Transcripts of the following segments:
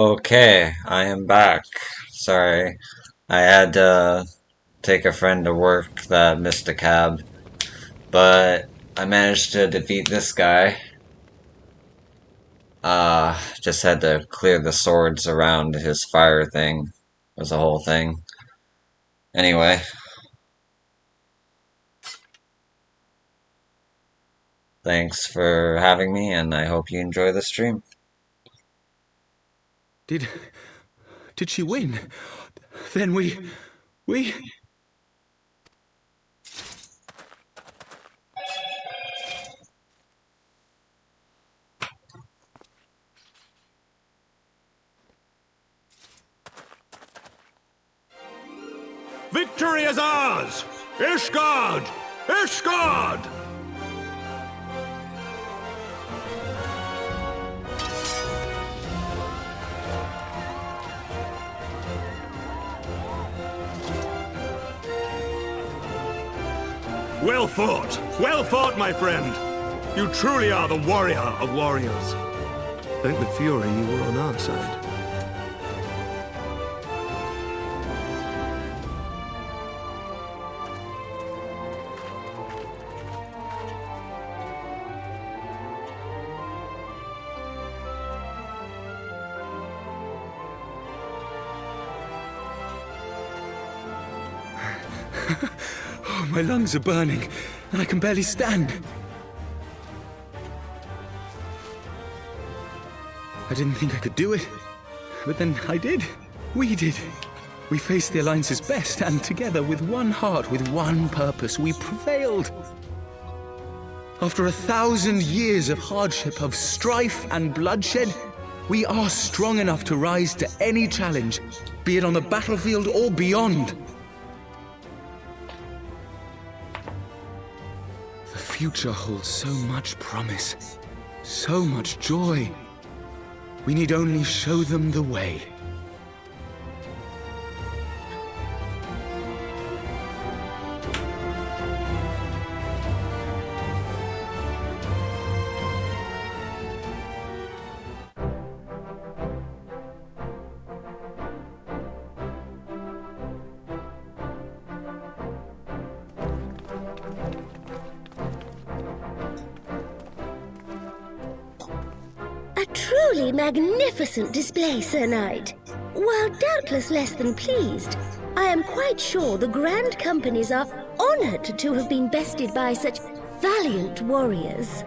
Okay, I am back. Sorry, I had to take a friend to work that missed a cab, but I managed to defeat this guy. Just had to clear the swords around his fire thing. It was a whole thing. Anyway, thanks for having me, and I hope you enjoy the stream. Did she win? Then we... Victory is ours! Ishgard! Ishgard! Well fought! Well fought, my friend! You truly are the warrior of warriors. Thank the Fury you were on our side. Oh, my lungs are burning, and I can barely stand. I didn't think I could do it, but then I did. We did. We faced the Alliance's best, and together, with one heart, with one purpose, we prevailed. After 1,000 years of hardship, of strife and bloodshed, we are strong enough to rise to any challenge, be it on the battlefield or beyond. The future holds so much promise, so much joy. We need only show them the way. A truly magnificent display, Sir Knight. While doubtless less than pleased, I am quite sure the Grand Companies are honored to have been bested by such valiant warriors.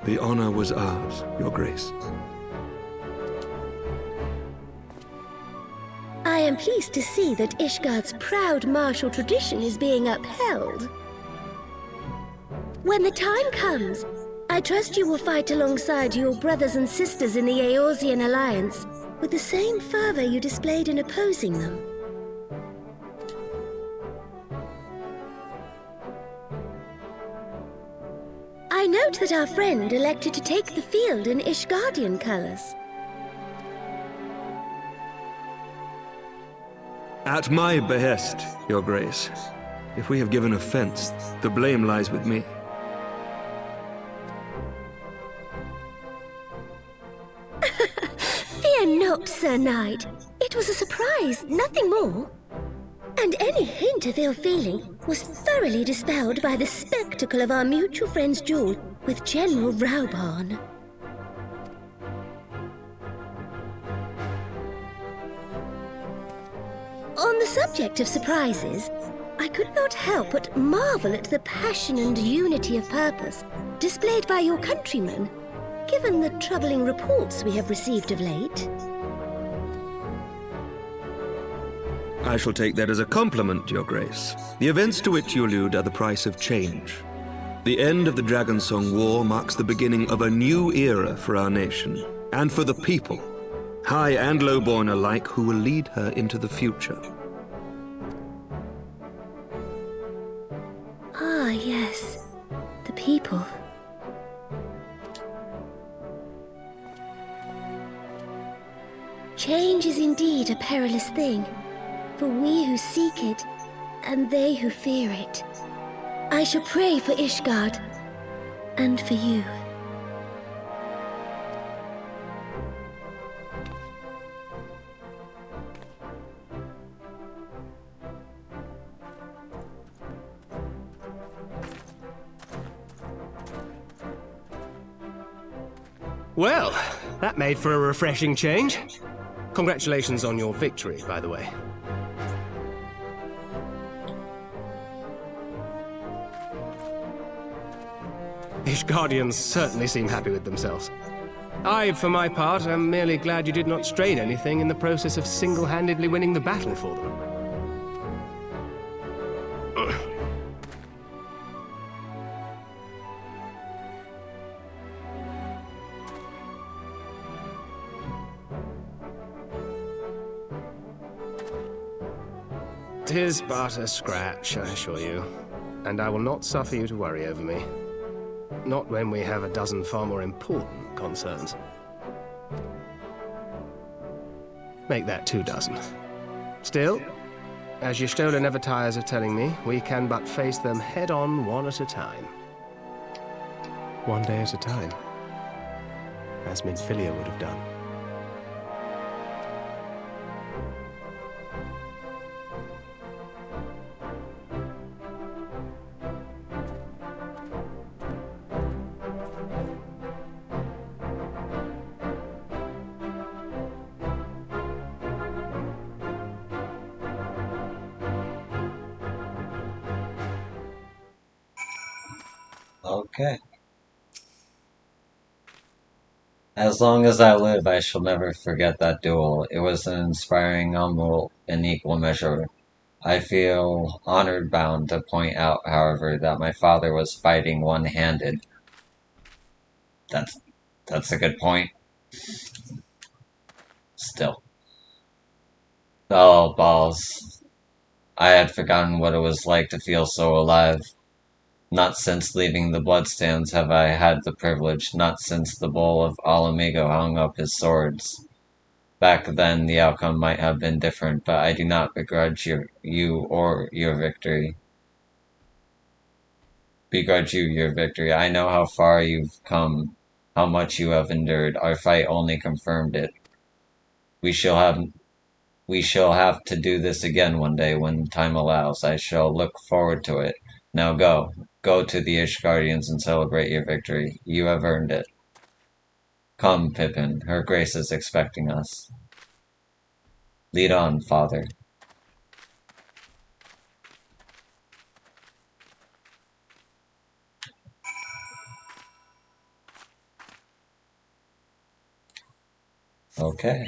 The honor was ours, Your Grace. I am pleased to see that Ishgard's proud martial tradition is being upheld. When the time comes, I trust you will fight alongside your brothers and sisters in the Eorzean Alliance with the same fervor you displayed in opposing them. I note that our friend elected to take the field in Ishgardian colors. At my behest, Your Grace. If we have given offense, the blame lies with me. Fear not, Sir Knight. It was a surprise, nothing more. And any hint of ill feeling was thoroughly dispelled by the spectacle of our mutual friend's duel with General Raubarn. On the subject of surprises, I could not help but marvel at the passion and unity of purpose displayed by your countrymen, given the troubling reports we have received of late. I shall take that as a compliment, Your Grace. The events to which you allude are the price of change. The end of the Dragonsong War marks the beginning of a new era for our nation, and for the people, high and lowborn alike, who will lead her into the future. Ah, yes. The people. Change is indeed a perilous thing, for we who seek it, and they who fear it. I shall pray for Ishgard, And for you. Well, that made for a refreshing change. Congratulations on your victory, by the way. The Guardians certainly seem happy with themselves. I, for my part, am merely glad you did not strain anything in the process of single-handedly winning the battle for them. Tis but a scratch, I assure you, and I will not suffer you to worry over me. Not when we have a dozen far more important concerns. Make that 2 dozen. Still, as Y'shtola never tires of telling me, we can but face them head-on, one at a time. One day at a time. As Minfilia would have done. Okay. As long as I live, I shall never forget that duel. It was an inspiring humble in equal measure. I feel honored bound to point out, however, that my father was fighting one-handed. That's a good point. Still. Oh, balls. I had forgotten what it was like to feel so alive. Not since leaving the Bloodstands have I had the privilege, not since the bull of Alamigo hung up his swords. Back then the outcome might have been different, but I do not begrudge you or your victory. Begrudge you your victory. I know how far you've come, how much you have endured. Our fight only confirmed it. We shall have to do this again one day when time allows. I shall look forward to it. Now go. Go to the Ishgardians and celebrate your victory. You have earned it. Come, Pippin. Her Grace is expecting us. Lead on, Father. Okay.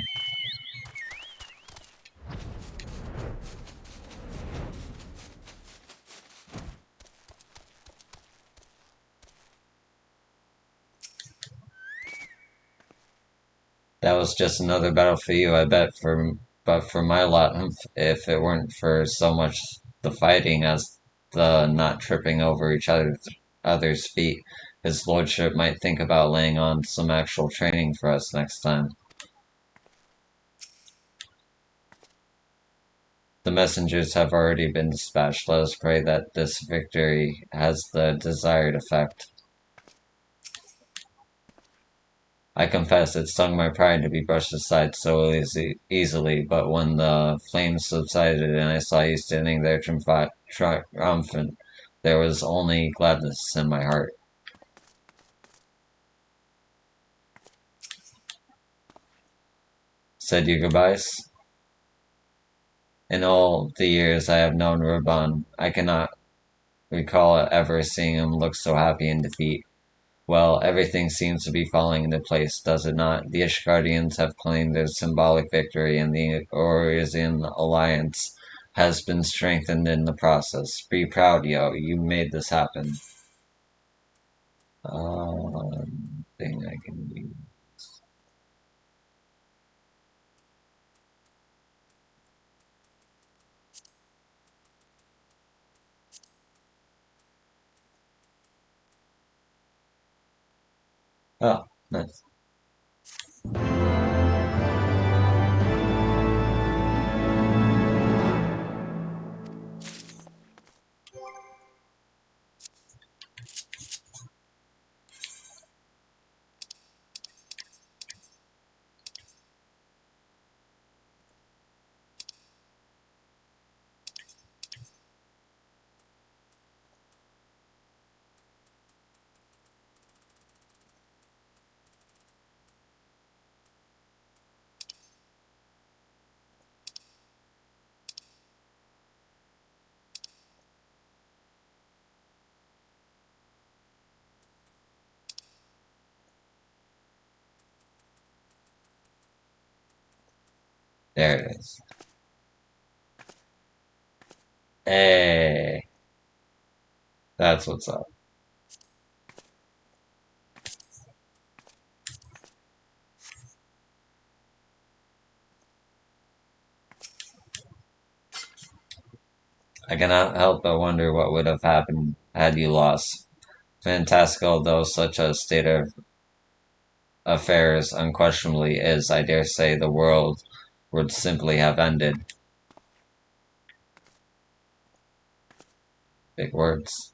That was just another battle for you, I bet, but for my lot, if it weren't for so much the fighting as the not tripping over each other's feet, his lordship might think about laying on some actual training for us next time. The messengers have already been dispatched. Let us pray that this victory has the desired effect. I confess it stung my pride to be brushed aside so easily, but when the flames subsided and I saw you standing there triumphant, there was only gladness in my heart. Said you goodbyes? In all the years I have known Raban, I cannot recall ever seeing him look so happy in defeat. Well, everything seems to be falling into place, does it not? The Ishgardians have claimed their symbolic victory, and the Orisian alliance has been strengthened in the process. Be proud, yo. You made this happen. Thing I can use. Oh, nice. There it is. Hey, that's what's up. I cannot help but wonder what would have happened had you lost. Fantastical though such a state of affairs unquestionably is, I dare say the world would simply have ended. Big words.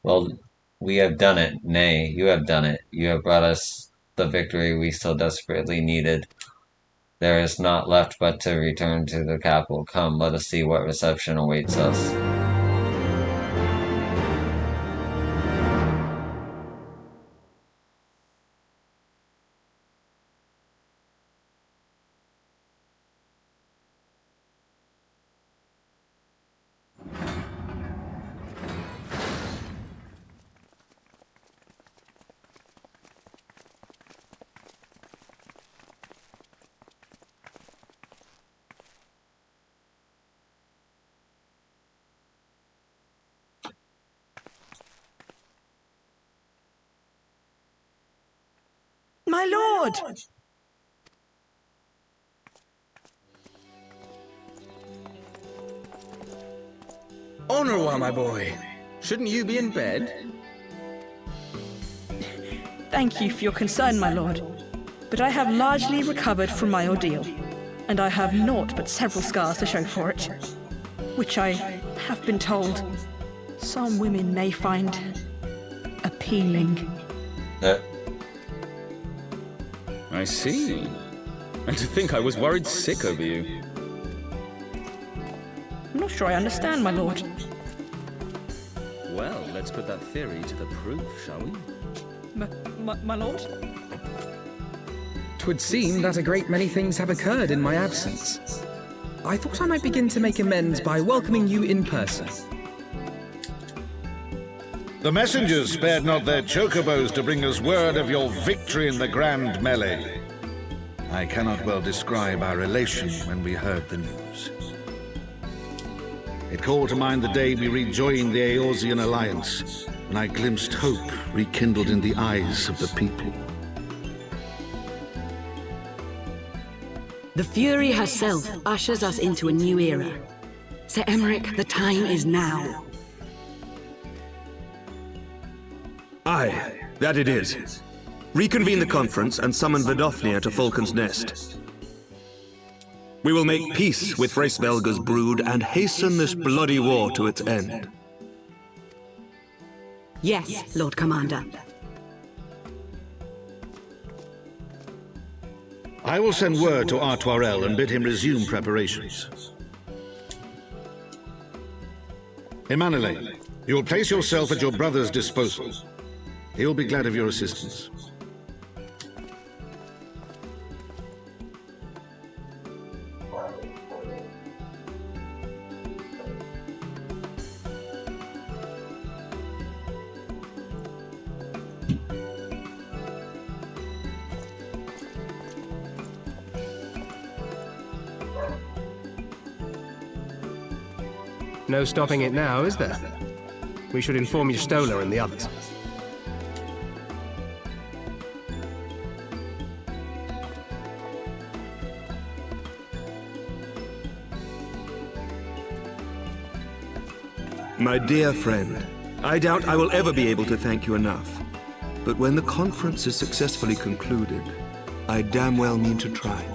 Well, we have done it. Nay, you have done it. You have brought us the victory we so desperately needed. There is naught left but to return to the capital. Come, let us see what reception awaits us. My lord! Honorwa, my boy. Shouldn't you be in bed? Thank you for your concern, my lord. But I have largely recovered from my ordeal, and I have naught but several scars to show for it, which I have been told some women may find appealing. I see. And to think I was worried sick over you. I'm not sure I understand, my lord. Well, let's put that theory to the proof, shall we? My lord? 'Twould seem that a great many things have occurred in my absence. I thought I might begin to make amends by welcoming you in person. The messengers spared not their chocobos to bring us word of your victory in the grand melee. I cannot well describe our elation when we heard the news. It called to mind the day we rejoined the Eorzean alliance, when I glimpsed hope rekindled in the eyes of the people. The Fury herself ushers us into a new era. Sir Emmerich, the time is now. Aye, that it is. Reconvene the conference and summon Vidofnir to Falcon's Nest. We will make peace with Hraesvelga's brood and hasten this bloody war to its end. Yes, Lord Commander. I will send word to Artoirel and bid him resume preparations. Emanuele, you will place yourself at your brother's disposal. He will be glad of your assistance. No stopping it now, is there? We should inform Y'shtola and the others. My dear friend, I doubt I will ever be able to thank you enough. But when the conference is successfully concluded, I damn well mean to try.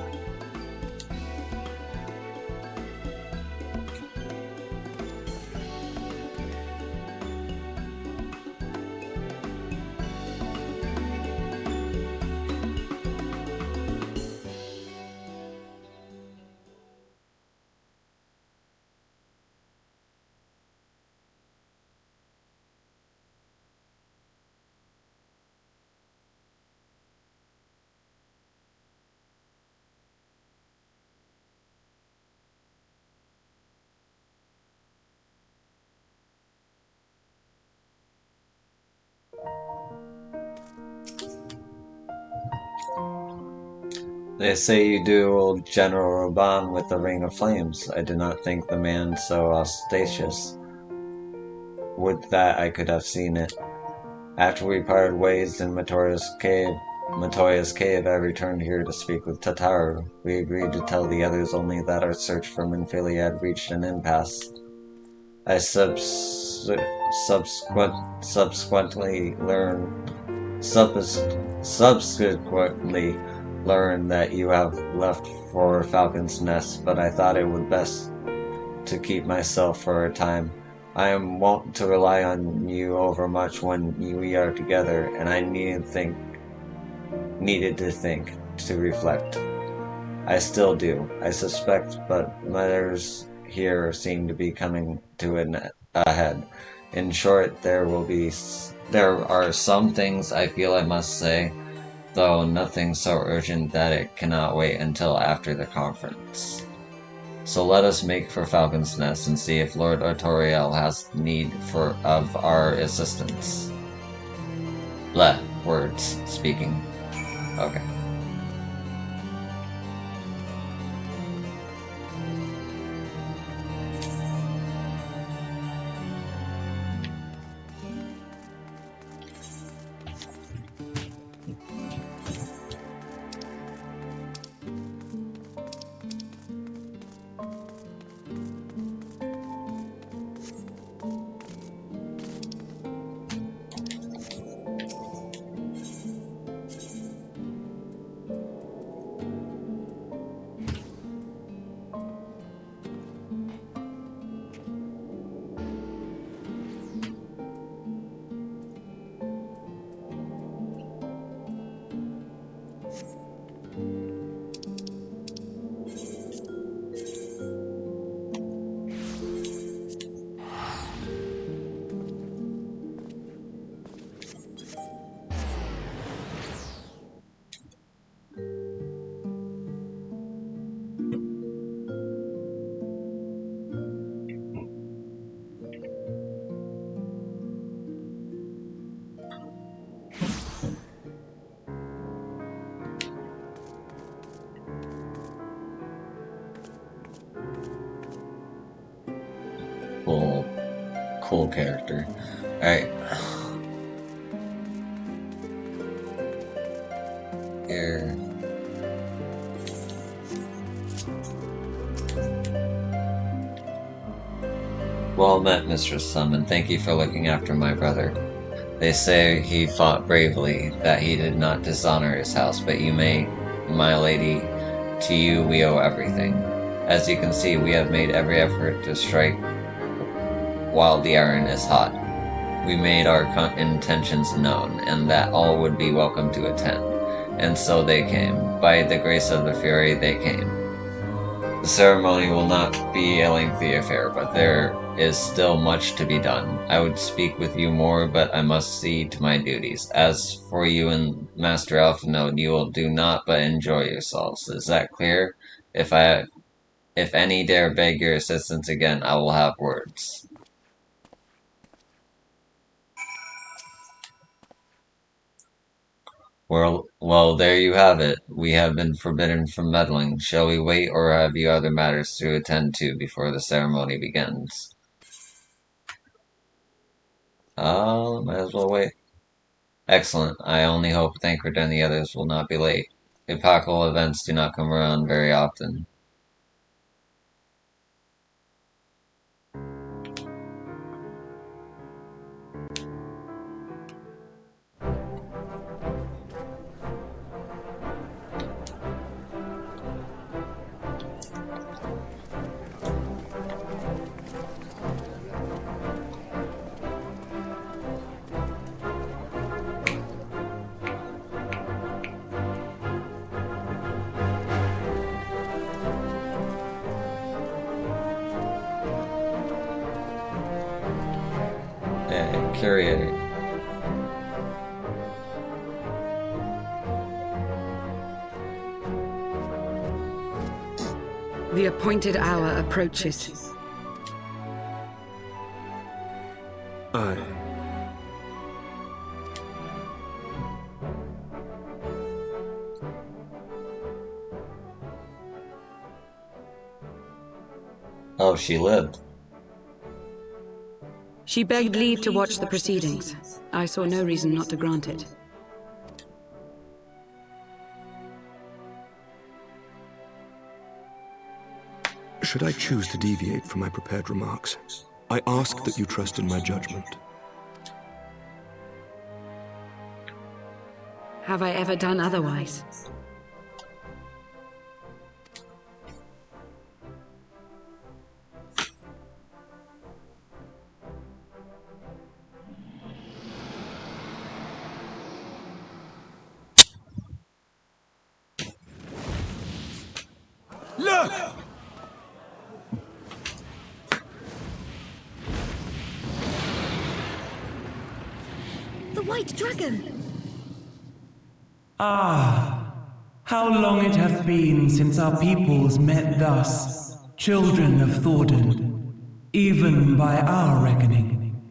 They say you dueled General Raban with the Ring of Flames. I did not think the man so audacious. Would that I could have seen it. After we parted ways in Matoya's cave, I returned here to speak with Tataru. We agreed to tell the others only that our search for Minfilia had reached an impasse. I subsequently learned that you have left for Falcon's Nest, but I thought it would best to keep myself for a time. I am wont to rely on you overmuch when we are together, and I needed to think, to reflect. I still do, I suspect, but matters here seem to be coming to a head. In short, there are some things I feel I must say, though nothing so urgent that it cannot wait until after the conference. So let us make for Falcon's Nest and see if Lord Artoriel has need of our assistance. Words speaking. Okay. Cool character. Alright. Here. Well met, Mistress Summon. Thank you for looking after my brother. They say he fought bravely, that he did not dishonor his house, but you may, my lady, to you we owe everything. As you can see, we have made every effort to strike while the iron is hot. We made our intentions known, and that all would be welcome to attend. And so they came. By the grace of the Fury, they came. The ceremony will not be a lengthy affair, but there is still much to be done. I would speak with you more, but I must see to my duties. As for you and Master Alphanode, you will do naught but enjoy yourselves. Is that clear? If any dare beg your assistance again, I will have words. Well, there you have it. We have been forbidden from meddling. Shall we wait, or have you other matters to attend to before the ceremony begins? Might as well wait. Excellent. I only hope Thancred and the others will not be late. Epochal events do not come around very often. Curator. The appointed hour approaches. Aye. Oh, she lived. She begged leave to watch the proceedings. I saw no reason not to grant it. Should I choose to deviate from my prepared remarks, I ask that you trust in my judgment. Have I ever done otherwise? Look! The White Dragon! Ah, how long it hath been since our peoples met thus, children of Thordan, even by our reckoning.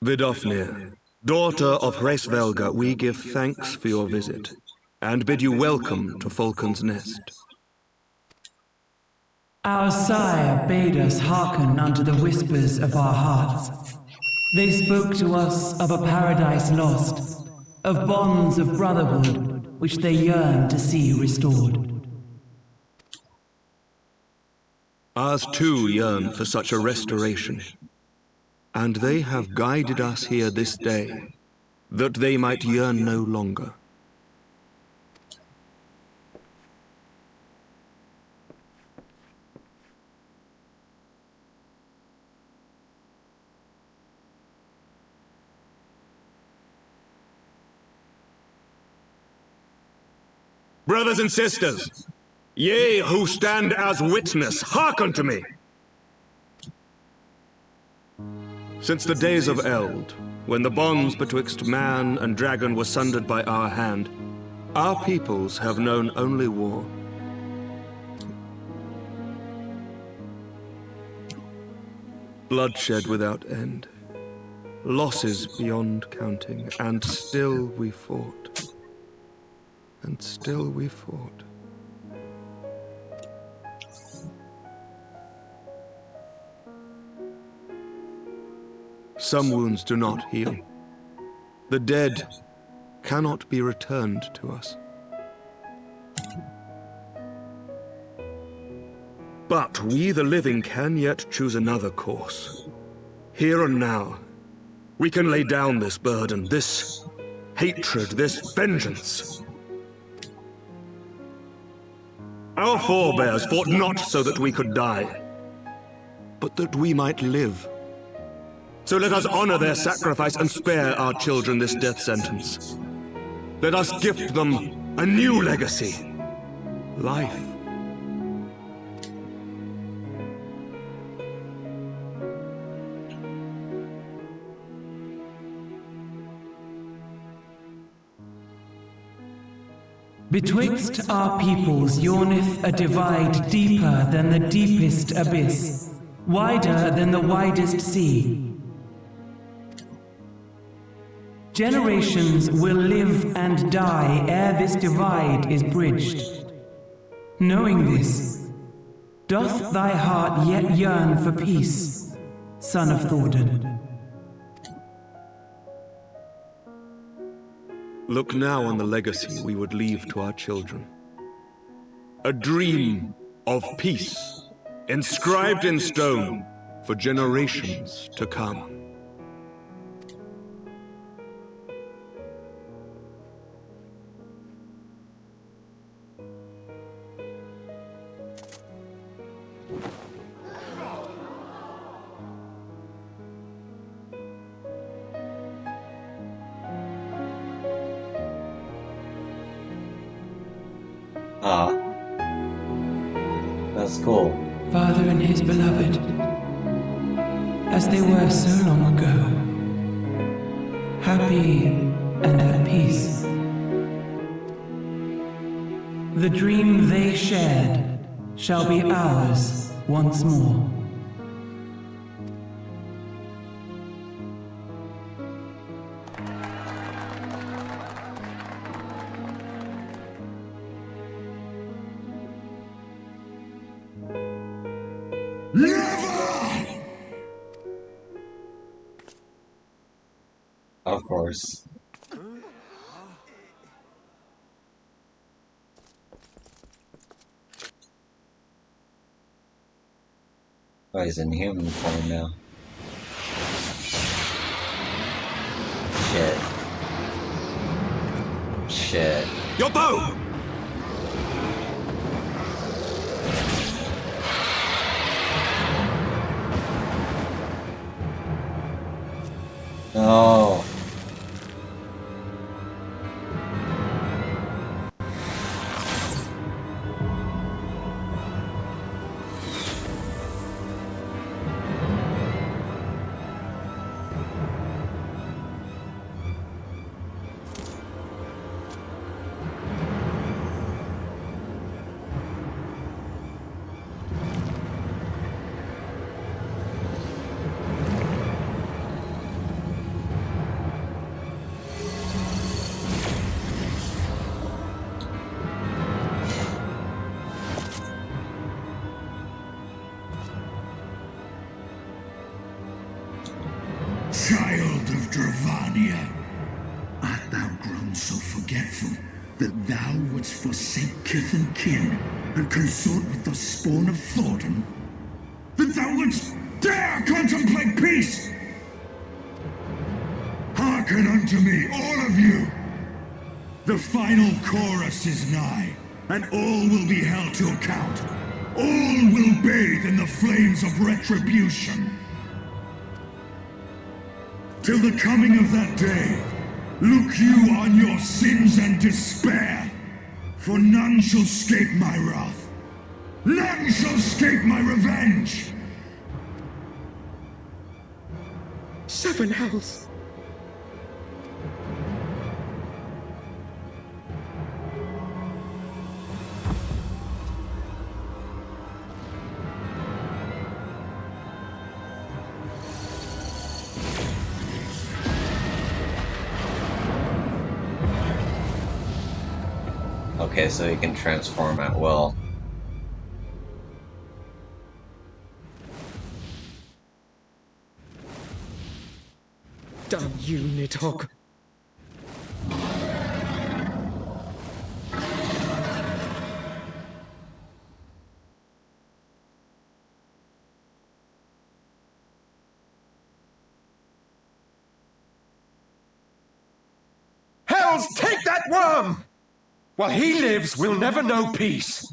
Vidofnir, daughter of Hraesvelga, we give thanks for your visit, and bid you welcome to Falcon's Nest. Our sire bade us hearken unto the whispers of our hearts. They spoke to us of a paradise lost, of bonds of brotherhood which they yearn to see restored. Ours too yearn for such a restoration, and they have guided us here this day, that they might yearn no longer. Brothers and sisters, ye who stand as witness, hearken to me! Since the days of Eld, when the bonds betwixt man and dragon were sundered by our hand, our peoples have known only war. Bloodshed without end, losses beyond counting, and still we fought. And still we fought. Some wounds do not heal. The dead cannot be returned to us. But we, the living, can yet choose another course. Here and now, we can lay down this burden, this hatred, this vengeance. Our forebears fought not so that we could die, but that we might live. So let us honor their sacrifice and spare our children this death sentence. Let us gift them a new legacy. Life. Betwixt our peoples yawneth a divide deeper than the deepest abyss, wider than the widest sea. Generations will live and die ere this divide is bridged. Knowing this, doth thy heart yet yearn for peace, son of Thordan? Look now on the legacy we would leave to our children. A dream of peace, inscribed in stone for generations to come. Ah. That's cool. Father and his beloved, as they were so long ago, happy and at peace. The dream they shared shall be ours once more. Of course. Oh, he's in human form now. Shit. Shit. Your bow! No. Child of Dravania, art thou grown so forgetful that thou wouldst forsake kith and kin and consort with the spawn of Thornton? That thou wouldst dare contemplate peace? Hearken unto me, all of you! The final chorus is nigh, and all will be held to account. All will bathe in the flames of retribution. Till the coming of that day, look you on your sins and despair, for none shall escape my wrath. None shall escape my revenge! Seven hells. Okay, so he can transform at will. Damn you, Nidhogg. Hells, take that worm! While he lives, we'll never know peace.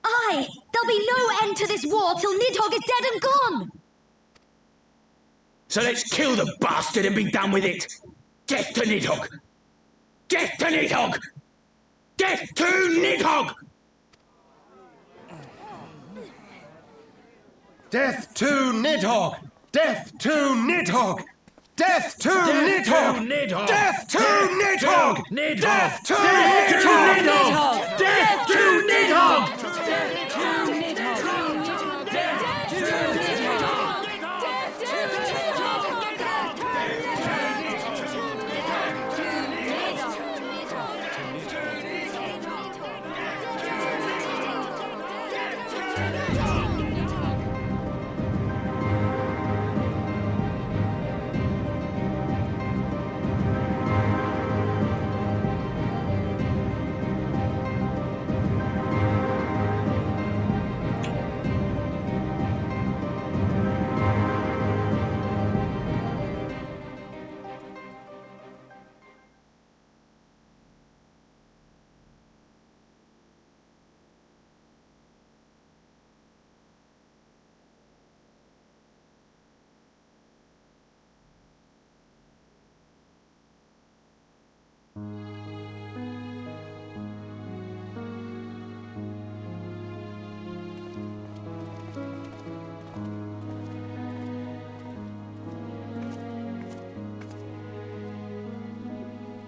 Aye! There'll be no end to this war till Nidhogg is dead and gone! So let's kill the bastard and be done with it! Death to Nidhogg! Death to Nidhogg! Death to Nidhogg! Death to Nidhogg! Death to Nidhogg! Death to Nidhogg! Death to Nidhogg! Death to Nidhogg! Death to Nidhogg!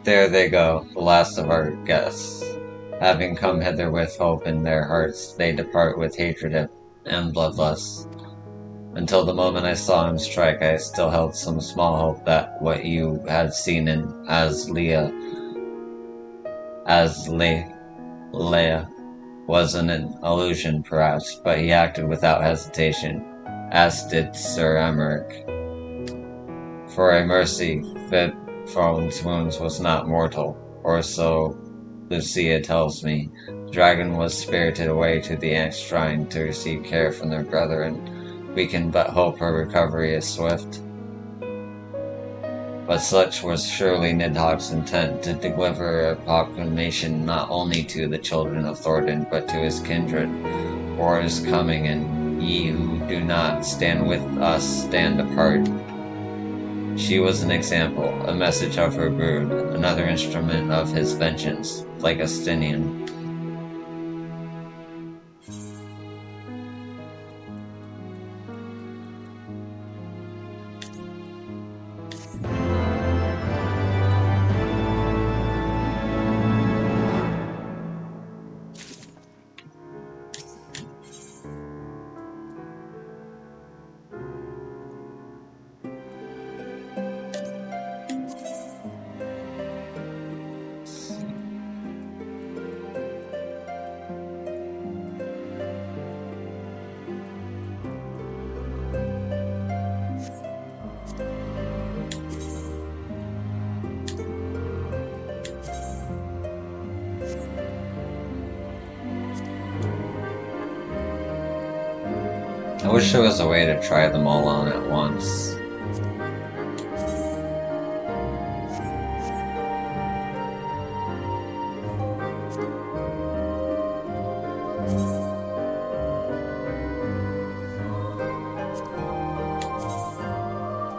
There they go, the last of our guests. Having come hither with hope in their hearts, they depart with hatred and bloodlust. Until the moment I saw him strike, I still held some small hope that what you had seen in Leia was an illusion, perhaps, but he acted without hesitation, as did Sir Emmerich. For a mercy fit from its wounds was not mortal, or so Lucia tells me. The dragon was spirited away to the Ant's shrine to receive care from their brethren. We can but hope her recovery is swift. But such was surely Nidhogg's intent, to deliver a proclamation not only to the children of Thornton, but to his kindred. War is coming, and ye who do not stand with us stand apart. She was an example, a message of her brood, another instrument of his vengeance, like Justinian. I wish there was a way to try them all on at once.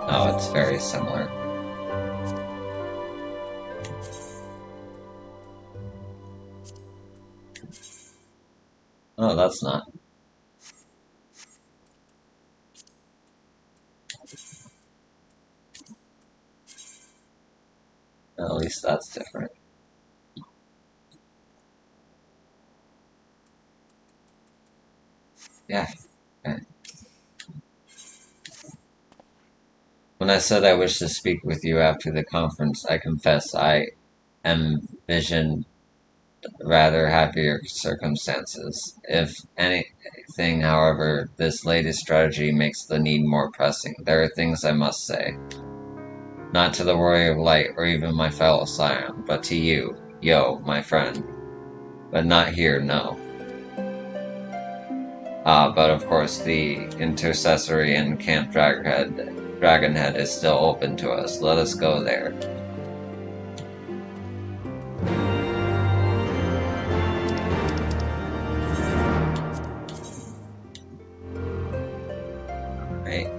Oh, it's very similar. Oh, that's not. At least that's different. Yeah. Okay. When I said I wish to speak with you after the conference, I confess I envisioned rather happier circumstances. If anything, however, this latest strategy makes the need more pressing. There are things I must say. Not to the warrior of light or even my fellow scion, but to you, Yo, my friend. But not here, no. But of course the intercessory in Camp Dragonhead is still open to us. Let us go there. Right.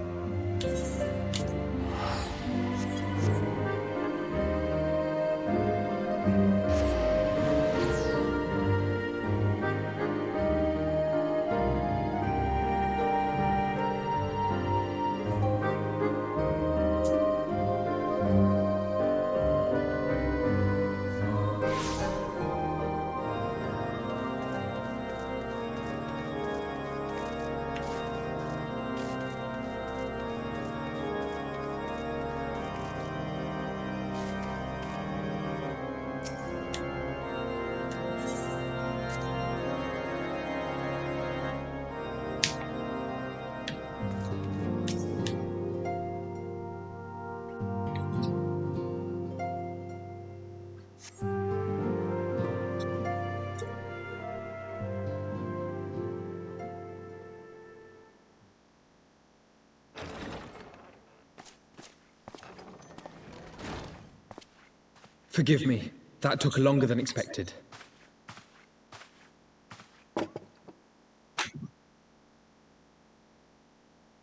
Forgive me. That took longer than expected.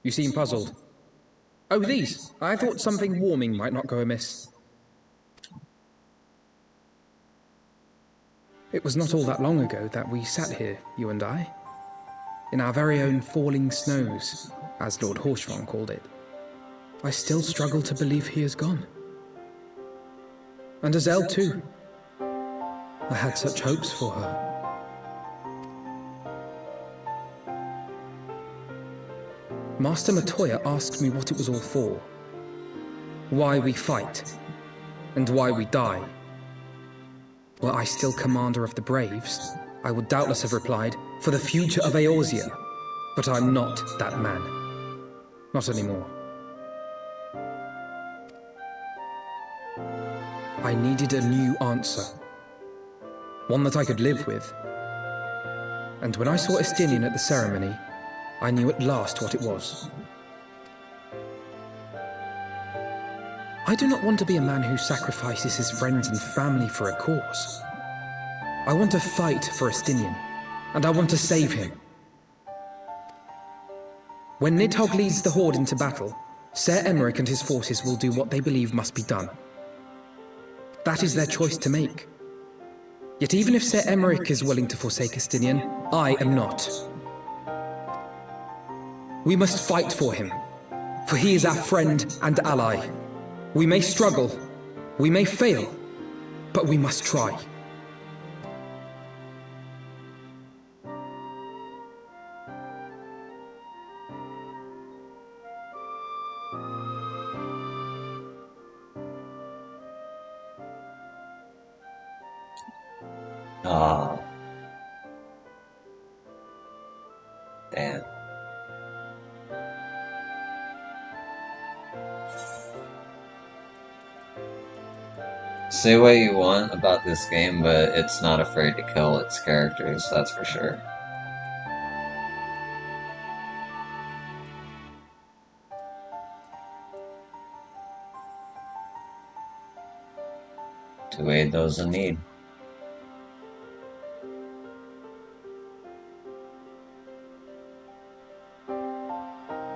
You seem puzzled. Oh, these. I thought something warming might not go amiss. It was not all that long ago that we sat here, you and I. In our very own falling snows, as Lord Horshvon called it. I still struggle to believe he is gone. And Azelle too. I had such hopes for her. Master Matoya asked me what it was all for. Why we fight, and why we die. Were I still commander of the Braves, I would doubtless have replied, for the future of Eorzea. But I'm not that man. Not anymore. I needed a new answer. One that I could live with. And when I saw Estinian at the ceremony, I knew at last what it was. I do not want to be a man who sacrifices his friends and family for a cause. I want to fight for Estinian, and I want to save him. When Nidhogg leads the Horde into battle, Ser Emmerich and his forces will do what they believe must be done. That is their choice to make. Yet even if Ser Emmerich is willing to forsake Estinian, I am not. We must fight for him, for he is our friend and ally. We may struggle, we may fail, but we must try. Ah. Damn. Say what you want about this game, but it's not afraid to kill its characters, that's for sure. To aid those in need.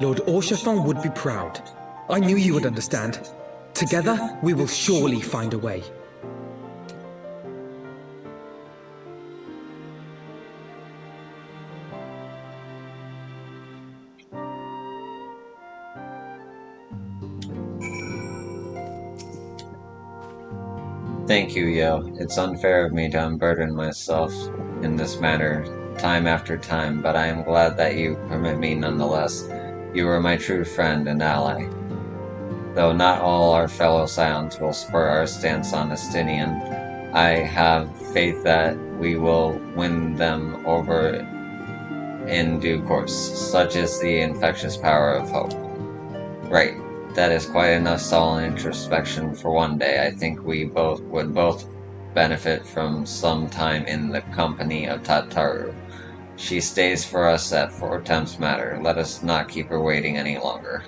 Lord Orchefon would be proud. I knew you would understand. Together, we will surely find a way. Thank you, Yo. It's unfair of me to unburden myself in this manner time after time, but I am glad that you permit me nonetheless. You are my true friend and ally. Though not all our fellow Scions will support our stance on Estinian, I have faith that we will win them over in due course. Such is the infectious power of hope. Right. That is quite enough solemn introspection for one day. I think we would both benefit from some time in the company of Tataru. She stays for us at Four Temps Matter. Let us not keep her waiting any longer.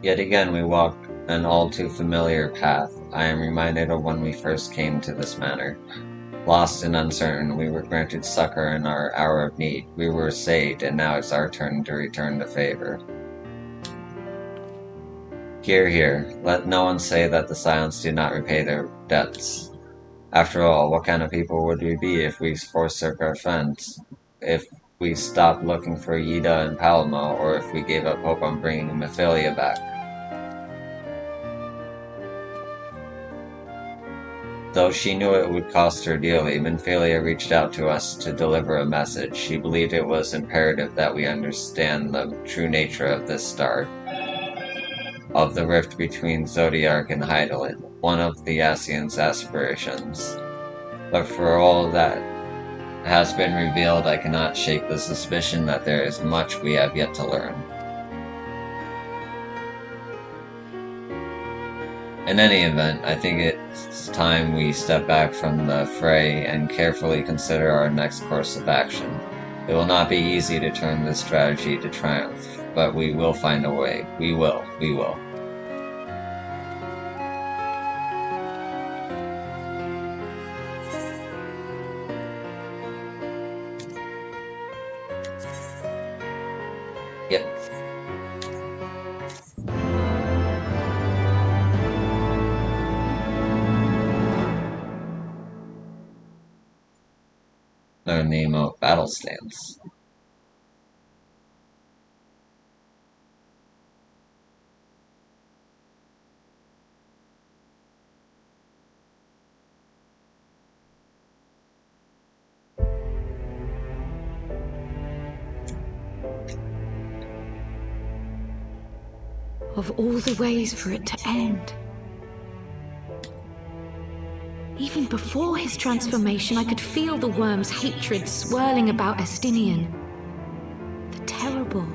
Yet again we walk an all too familiar path. I am reminded of when we first came to this manor. Lost and uncertain, we were granted succor in our hour of need. We were saved, and now it's our turn to return the favor. Hear, hear. Let no one say that the Scions do not repay their debts. After all, what kind of people would we be if we forsook our friends? If we stopped looking for Yida and Palamo, or if we gave up hope on bringing Mephilia back? Though she knew it would cost her dearly, Mephilia reached out to us to deliver a message. She believed it was imperative that we understand the true nature of this star, of the rift between Zodiac and Hydaelyn, one of the Ascian's aspirations. But for all that has been revealed, I cannot shake the suspicion that there is much we have yet to learn. In any event, I think it's time we step back from the fray and carefully consider our next course of action. It will not be easy to turn this strategy to triumph, but we will find a way. We will. Yep. Learn the emote battle stance. Of all the ways for it to end. Even before his transformation, I could feel the worm's hatred swirling about Estinian. The terrible,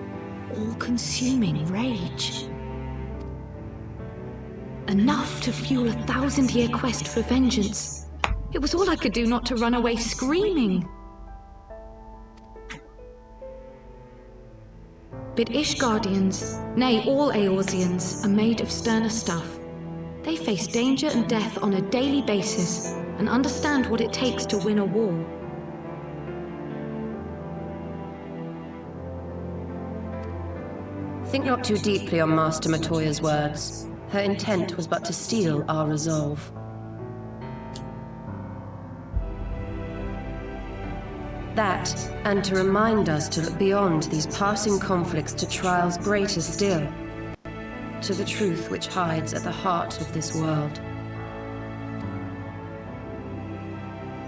all-consuming rage. Enough to fuel a 1,000-year quest for vengeance. It was all I could do not to run away screaming. But Ishgardians, nay, all Eorzeans, are made of sterner stuff. They face danger and death on a daily basis, and understand what it takes to win a war. Think not too deeply on Master Matoya's words. Her intent was but to steal our resolve. That, and to remind us to look beyond these passing conflicts to trials greater still, to the truth which hides at the heart of this world.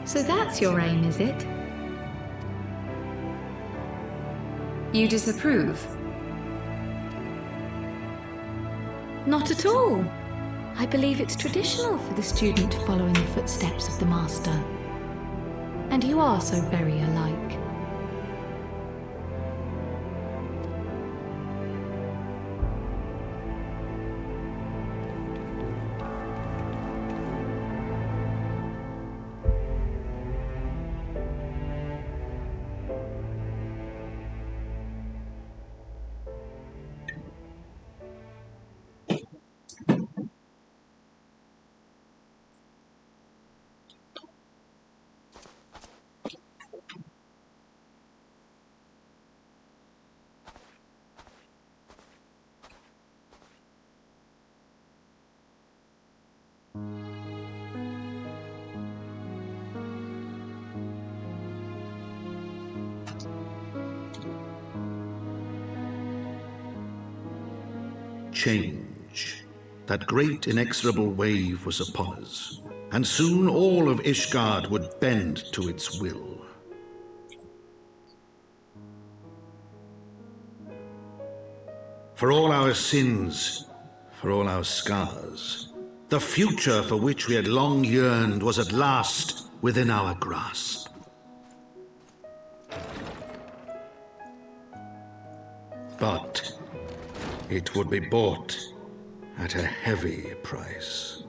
So that's your aim, is it? You disapprove? Not at all. I believe it's traditional for the student to follow in the footsteps of the master. And you are so very alike. Change. That great inexorable wave was upon us, and soon all of Ishgard would bend to its will. For all our sins, for all our scars, the future for which we had long yearned was at last within our grasp. But it would be bought at a heavy price.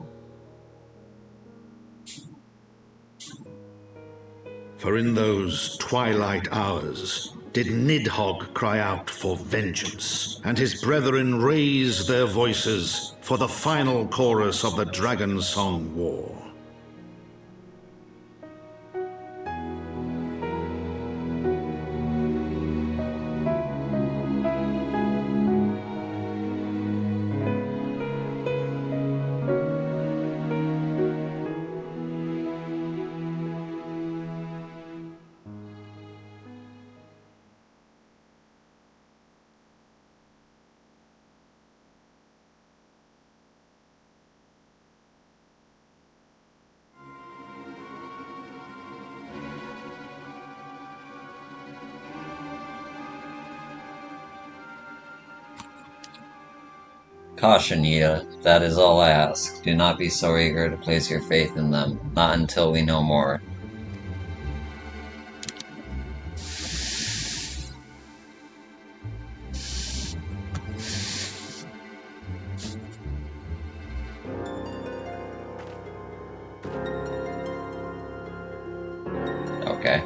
For in those twilight hours did Nidhogg cry out for vengeance, and his brethren raise their voices for the final chorus of the Dragon Song War. Caution, Yia. That is all I ask. Do not be so eager to place your faith in them, not until we know more. Okay.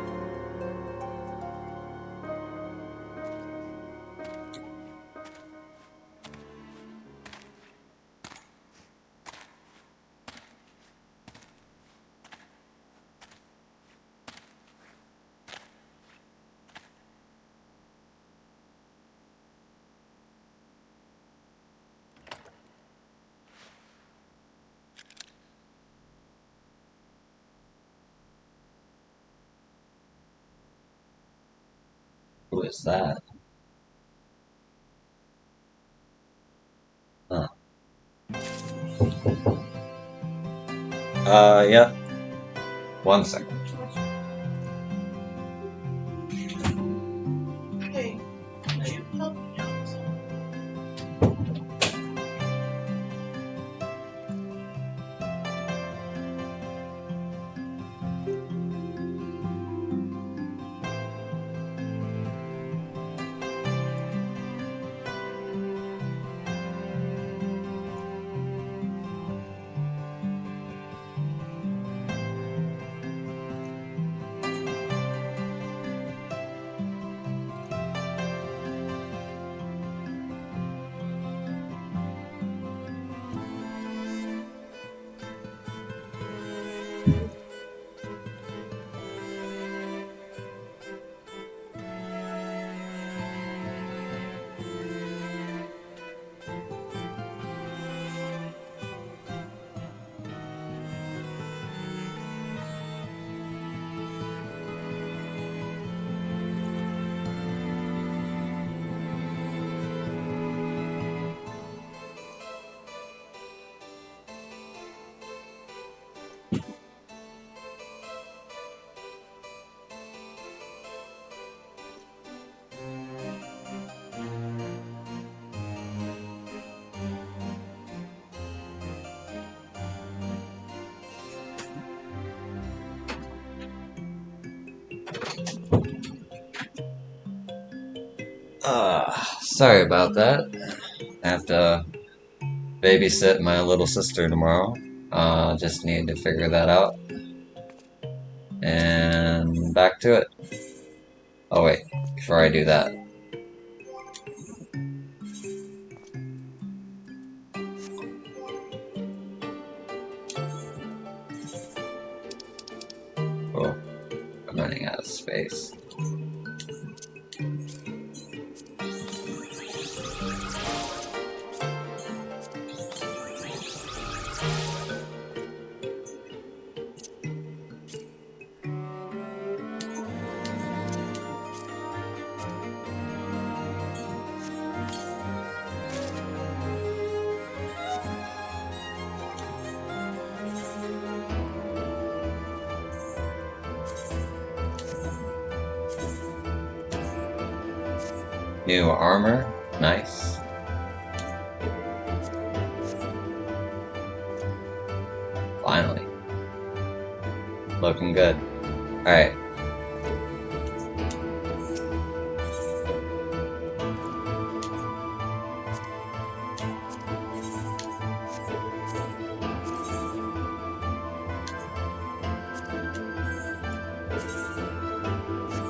Who is that? Huh. Yep. 1 second. Hey, could you help me out? Sorry about that. I have to babysit my little sister tomorrow. Just need to figure that out. And back to it. Oh wait, before I do that. Oh, I'm running out of space. New armor, nice. Finally. Looking good. Alright.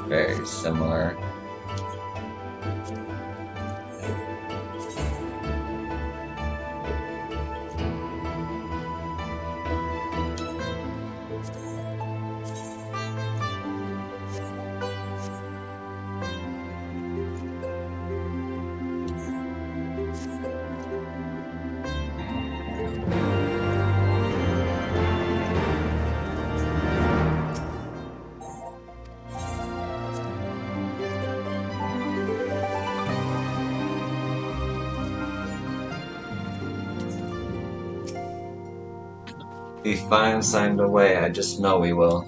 Very similar. Be fine signed away, I just know we will.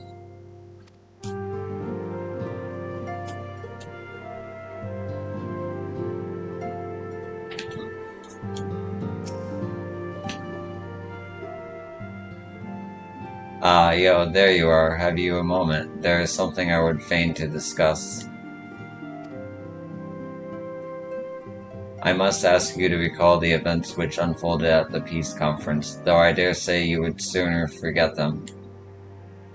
Yo, there you are. Have you a moment? There is something I would fain to discuss. I must ask you to recall the events which unfolded at the peace conference, though I dare say you would sooner forget them.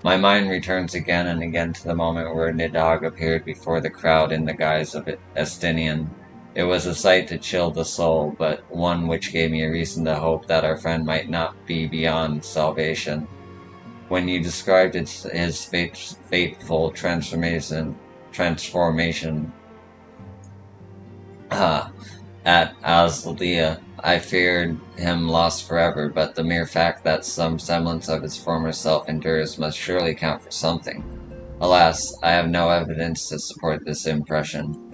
My mind returns again and again to the moment where Nidhogg appeared before the crowd in the guise of Estinian. It was a sight to chill the soul, but one which gave me a reason to hope that our friend might not be beyond salvation. When you described his fateful transformation at Asldea, I feared him lost forever, but the mere fact that some semblance of his former self endures must surely count for something. Alas, I have no evidence to support this impression.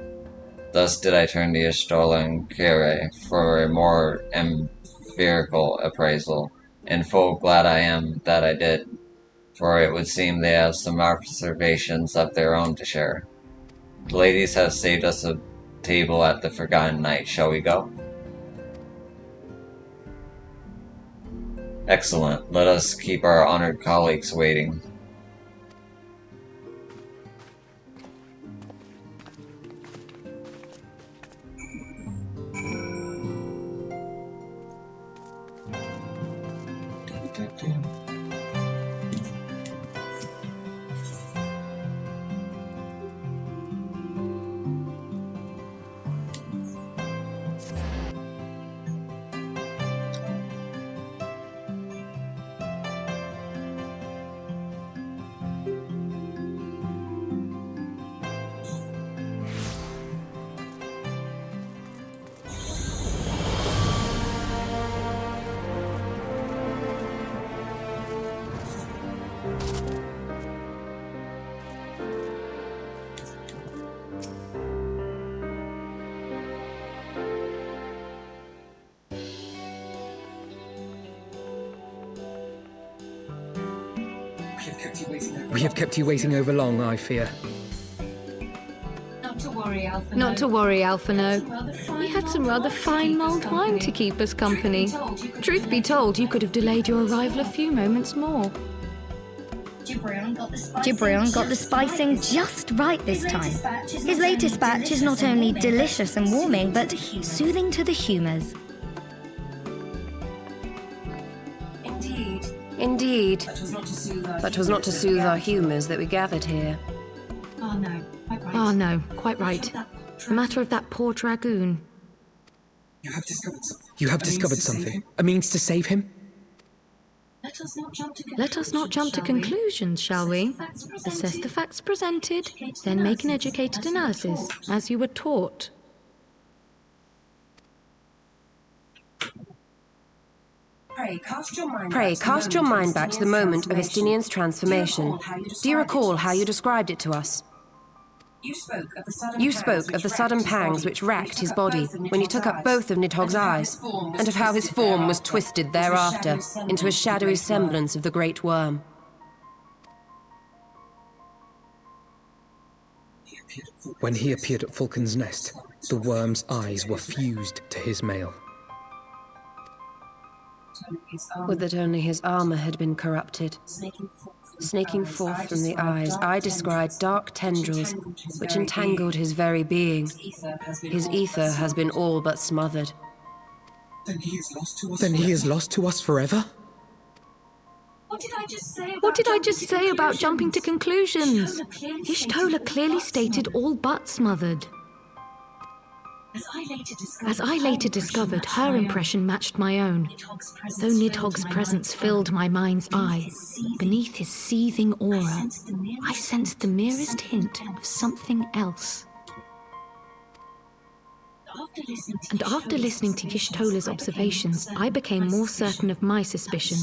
Thus did I turn to Y'shtola and Kere for a more empirical appraisal, and full glad I am that I did, for it would seem they have some observations of their own to share. The ladies have saved us a table at the Forgotten Night. Shall we go? Excellent. Let us keep our honored colleagues waiting. We have kept you waiting over long, I fear. Not to worry, Alphino. Not to worry, Alphino. We had some rather fine mulled wine to keep us company. Truth be told, you could have delayed your arrival a few moments more. Gibrion got the spicing just right this time. His latest batch is not only delicious and warming, but soothing to the humours. Indeed. But 'twas not to soothe our humours that we gathered here. Oh no, quite right. A matter of that poor dragoon. You have discovered something. A means to save him? Let us not jump to conclusions, shall we? Assess the facts presented, then make an educated analysis, as you were taught. Pray, cast your mind back to the moment of Estinian's transformation. Do you recall how you described it to us? You spoke of the sudden pangs which racked his body when he took up both of Nidhogg's eyes, and of how his form was twisted thereafter into a shadowy semblance of the great worm. When he appeared at Falcon's Nest, the worm's eyes were fused to his mail. Would that only his armour had been corrupted. Snaking forth from the eyes, I descried dark tendrils which entangled his very being. His ether has been all but smothered. Then he is lost to us forever? What did I just say about jumping to conclusions? Y'shtola clearly stated all but smothered. As I later discovered, her impression matched my own. Though Nidhogg's presence filled my mind's eye, beneath his seething aura, I sensed the merest hint of something else. And after listening to Y'shtola's observations, I became more certain of my suspicion,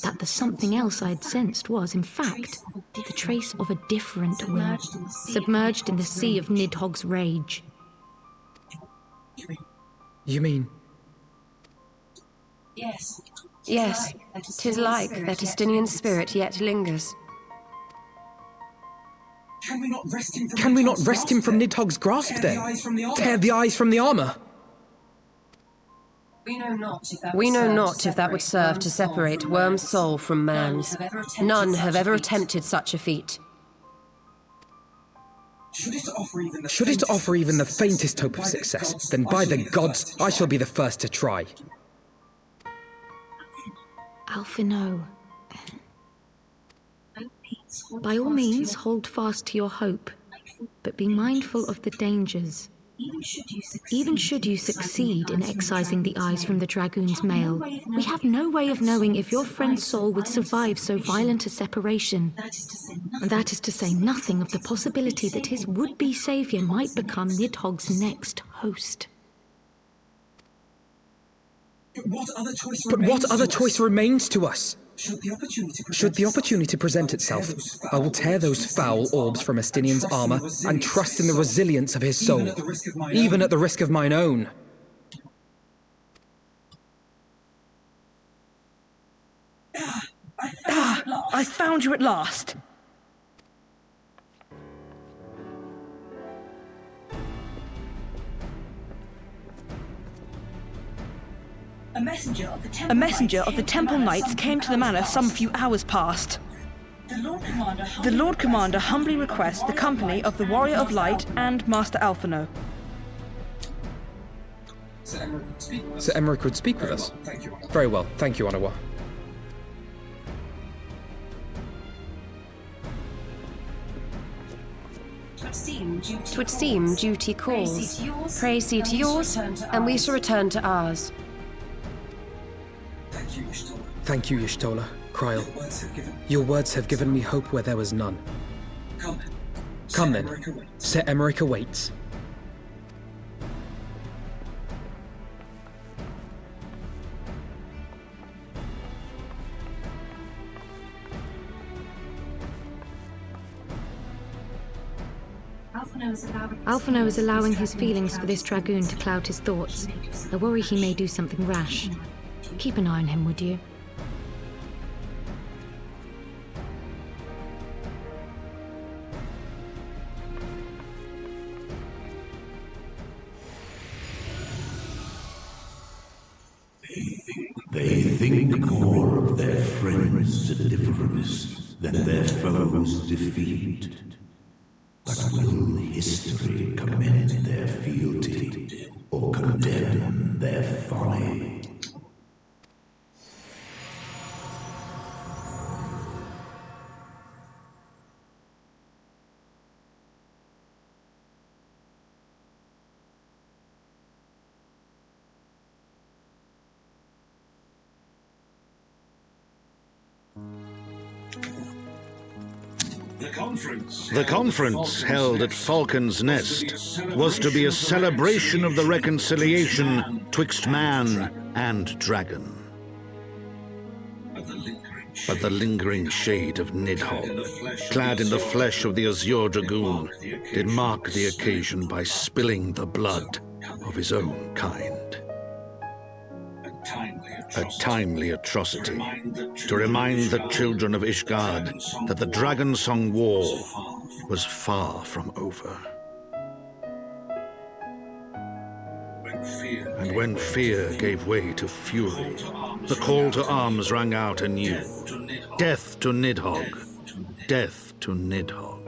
that the something else I had sensed was, in fact, the trace of a different will, submerged in the sea of Nidhogg's rage. You mean? Yes, 'tis like that Estinian spirit yet lingers. Can we not wrest him from Nidhogg's grasp then? Tear the eyes from the armour? We know not if that would serve to separate worm's soul from man's. None have ever attempted such a feat. Should it offer even the faintest hope of success, then by the gods, I shall be the first to try. Alphino. By all means, hold fast to your hope, but be mindful of the dangers. Even should you succeed in excising the eyes from the dragoon's mail, we have no way of knowing if your friend's soul would survive so violent a separation. And that is to say nothing of the possibility that his would-be saviour might become Nidhogg's next host. But what other choice remains to us? Should the opportunity present itself, I will tear those foul orbs from Estinian's armor and trust in the resilience of his soul, even at the risk of mine own. I found you at last. A messenger of the Temple Knights came to the manor some few hours past. The Lord Commander humbly requests the company of the Warrior of Light and Master Alphino. Sir Emmerich would speak with us? Very well, thank you, Onawa. Twould seem duty calls. Pray see to yours, and we shall return to ours. Thank you, Y'shtola, Kryl. Your words have given me hope where there was none. Come then. Sir Emmerich awaits. Alphino is allowing his feelings for this dragoon to cloud his thoughts. I worry he may do something rash. Keep an eye on him, would you? They think more of their friends' deliverance than their foes' defeat. But will history commend their fealty or condemn their folly? The conference held at Falcon's Nest was to be a celebration of the reconciliation twixt man and dragon. But the lingering shade of Nidhogg, clad in the flesh of the Azure Dragoon, did mark the occasion by spilling the blood of his own kind. A timely atrocity to remind the children of Ishgard that the Dragonsong War was far from over. And when fear gave way to fury, the call to arms rang out anew. Death to Nidhogg! Death to Nidhogg!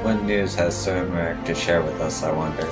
What news has Sir Emmerich to share with us, I wonder?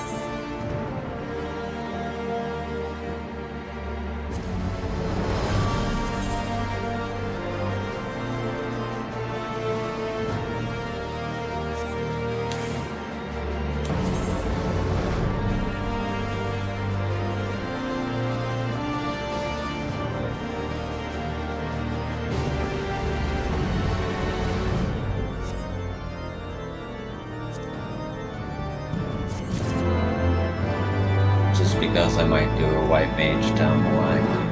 Because I might do a white mage down the line.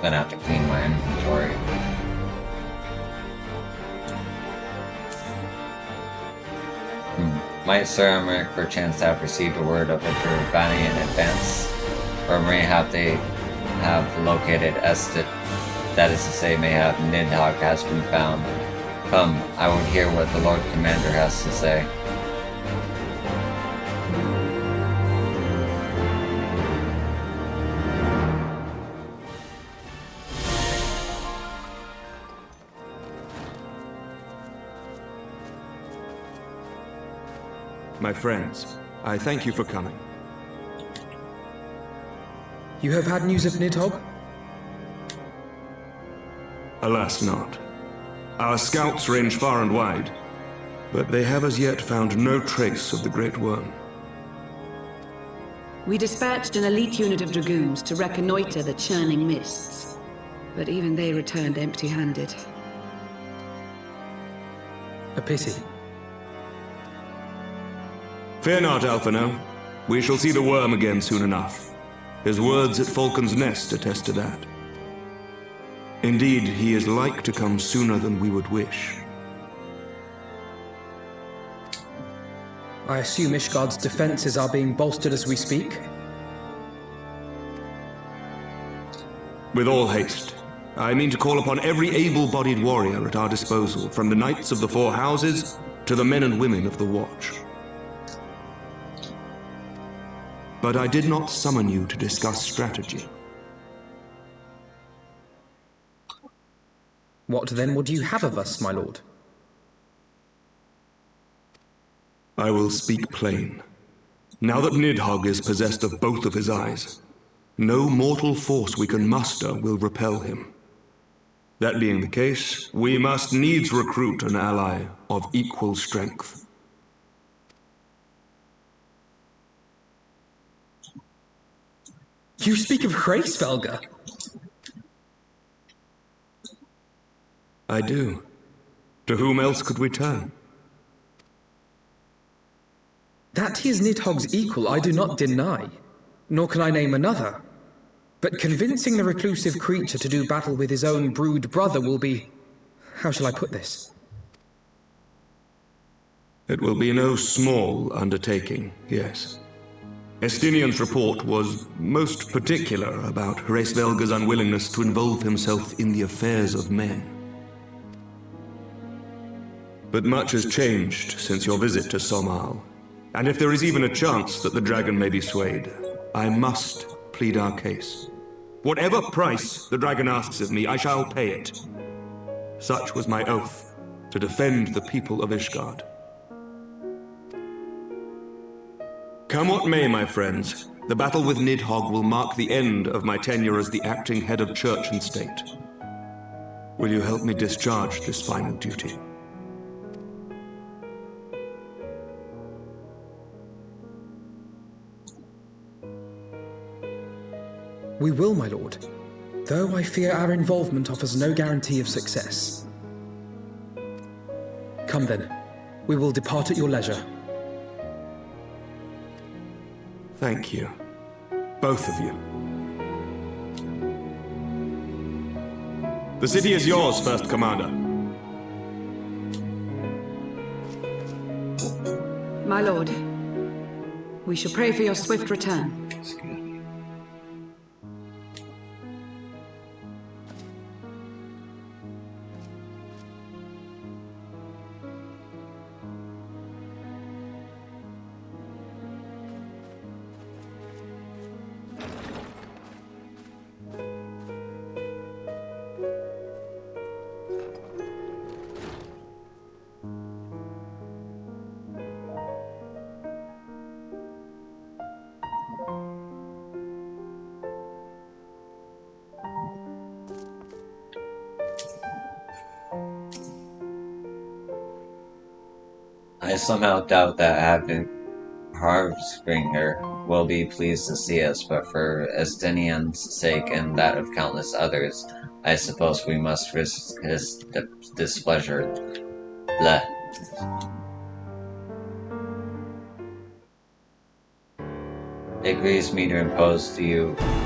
Gonna have to clean my inventory. Might Sir Emmerich perchance have received a word of Urbani in advance? Or may they have located Estet, that is to say, may have Nidhogg has been found. Come, I would hear what the Lord Commander has to say. My friends, I thank you for coming. You have had news of Nidhogg? Alas not. Our scouts range far and wide, but they have as yet found no trace of the Great Worm. We dispatched an elite unit of dragoons to reconnoiter the churning mists, but even they returned empty-handed. A pity. Fear not, Alphino. We shall see the worm again soon enough. His words at Falcon's Nest attest to that. Indeed, he is like to come sooner than we would wish. I assume Ishgard's defenses are being bolstered as we speak? With all haste. I mean to call upon every able-bodied warrior at our disposal, from the knights of the Four Houses to the men and women of the Watch. But I did not summon you to discuss strategy. What then would you have of us, my lord? I will speak plain. Now that Nidhogg is possessed of both of his eyes, no mortal force we can muster will repel him. That being the case, we must needs recruit an ally of equal strength. You speak of Hraesvelgr? I do. To whom else could we turn? That he is Nidhogg's equal I do not deny, nor can I name another. But convincing the reclusive creature to do battle with his own brood brother will be... how shall I put this? It will be no small undertaking, yes. Estinian's report was most particular about Hraesvelgr's unwillingness to involve himself in the affairs of men. But much has changed since your visit to Somal, and if there is even a chance that the dragon may be swayed, I must plead our case. Whatever price the dragon asks of me, I shall pay it. Such was my oath, to defend the people of Ishgard. Come what may, my friends, the battle with Nidhogg will mark the end of my tenure as the acting head of church and state. Will you help me discharge this final duty? We will, my lord, though I fear our involvement offers no guarantee of success. Come then, we will depart at your leisure. Thank you. Both of you. The city is yours, First Commander. My lord, we shall pray for your swift return. I somehow doubt that having Harvspringer will be pleased to see us, but for Estinian's sake and that of countless others, I suppose we must risk his displeasure. Bleh. It grieves me to impose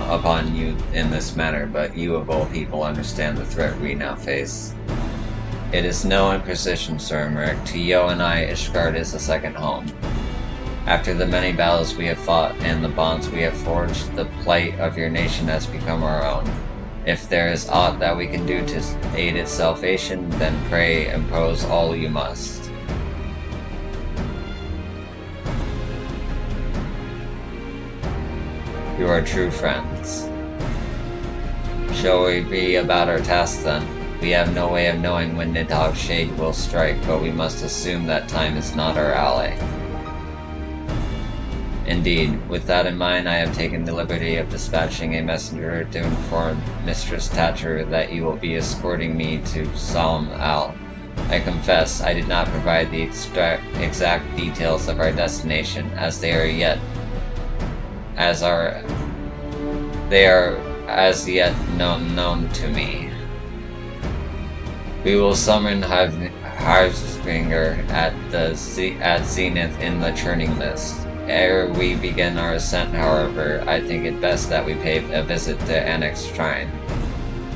upon you in this manner, but you of all people understand the threat we now face. It is no imprecision, Sir Emmerich. To Yo and I, Ishgard is a second home. After the many battles we have fought and the bonds we have forged, the plight of your nation has become our own. If there is aught that we can do to aid its salvation, then pray impose all you must. You are true friends. Shall we be about our task then? We have no way of knowing when Nidhogg's shade will strike, but we must assume that time is not our ally. Indeed, with that in mind, I have taken the liberty of dispatching a messenger to inform Mistress Thatcher that you will be escorting me to Solemn Al. I confess, I did not provide the exact details of our destination, as they are as yet known to me. We will summon Harfsbringer at Zenith in the churning mist. Ere we begin our ascent, however, I think it best that we pay a visit to Annex Shrine.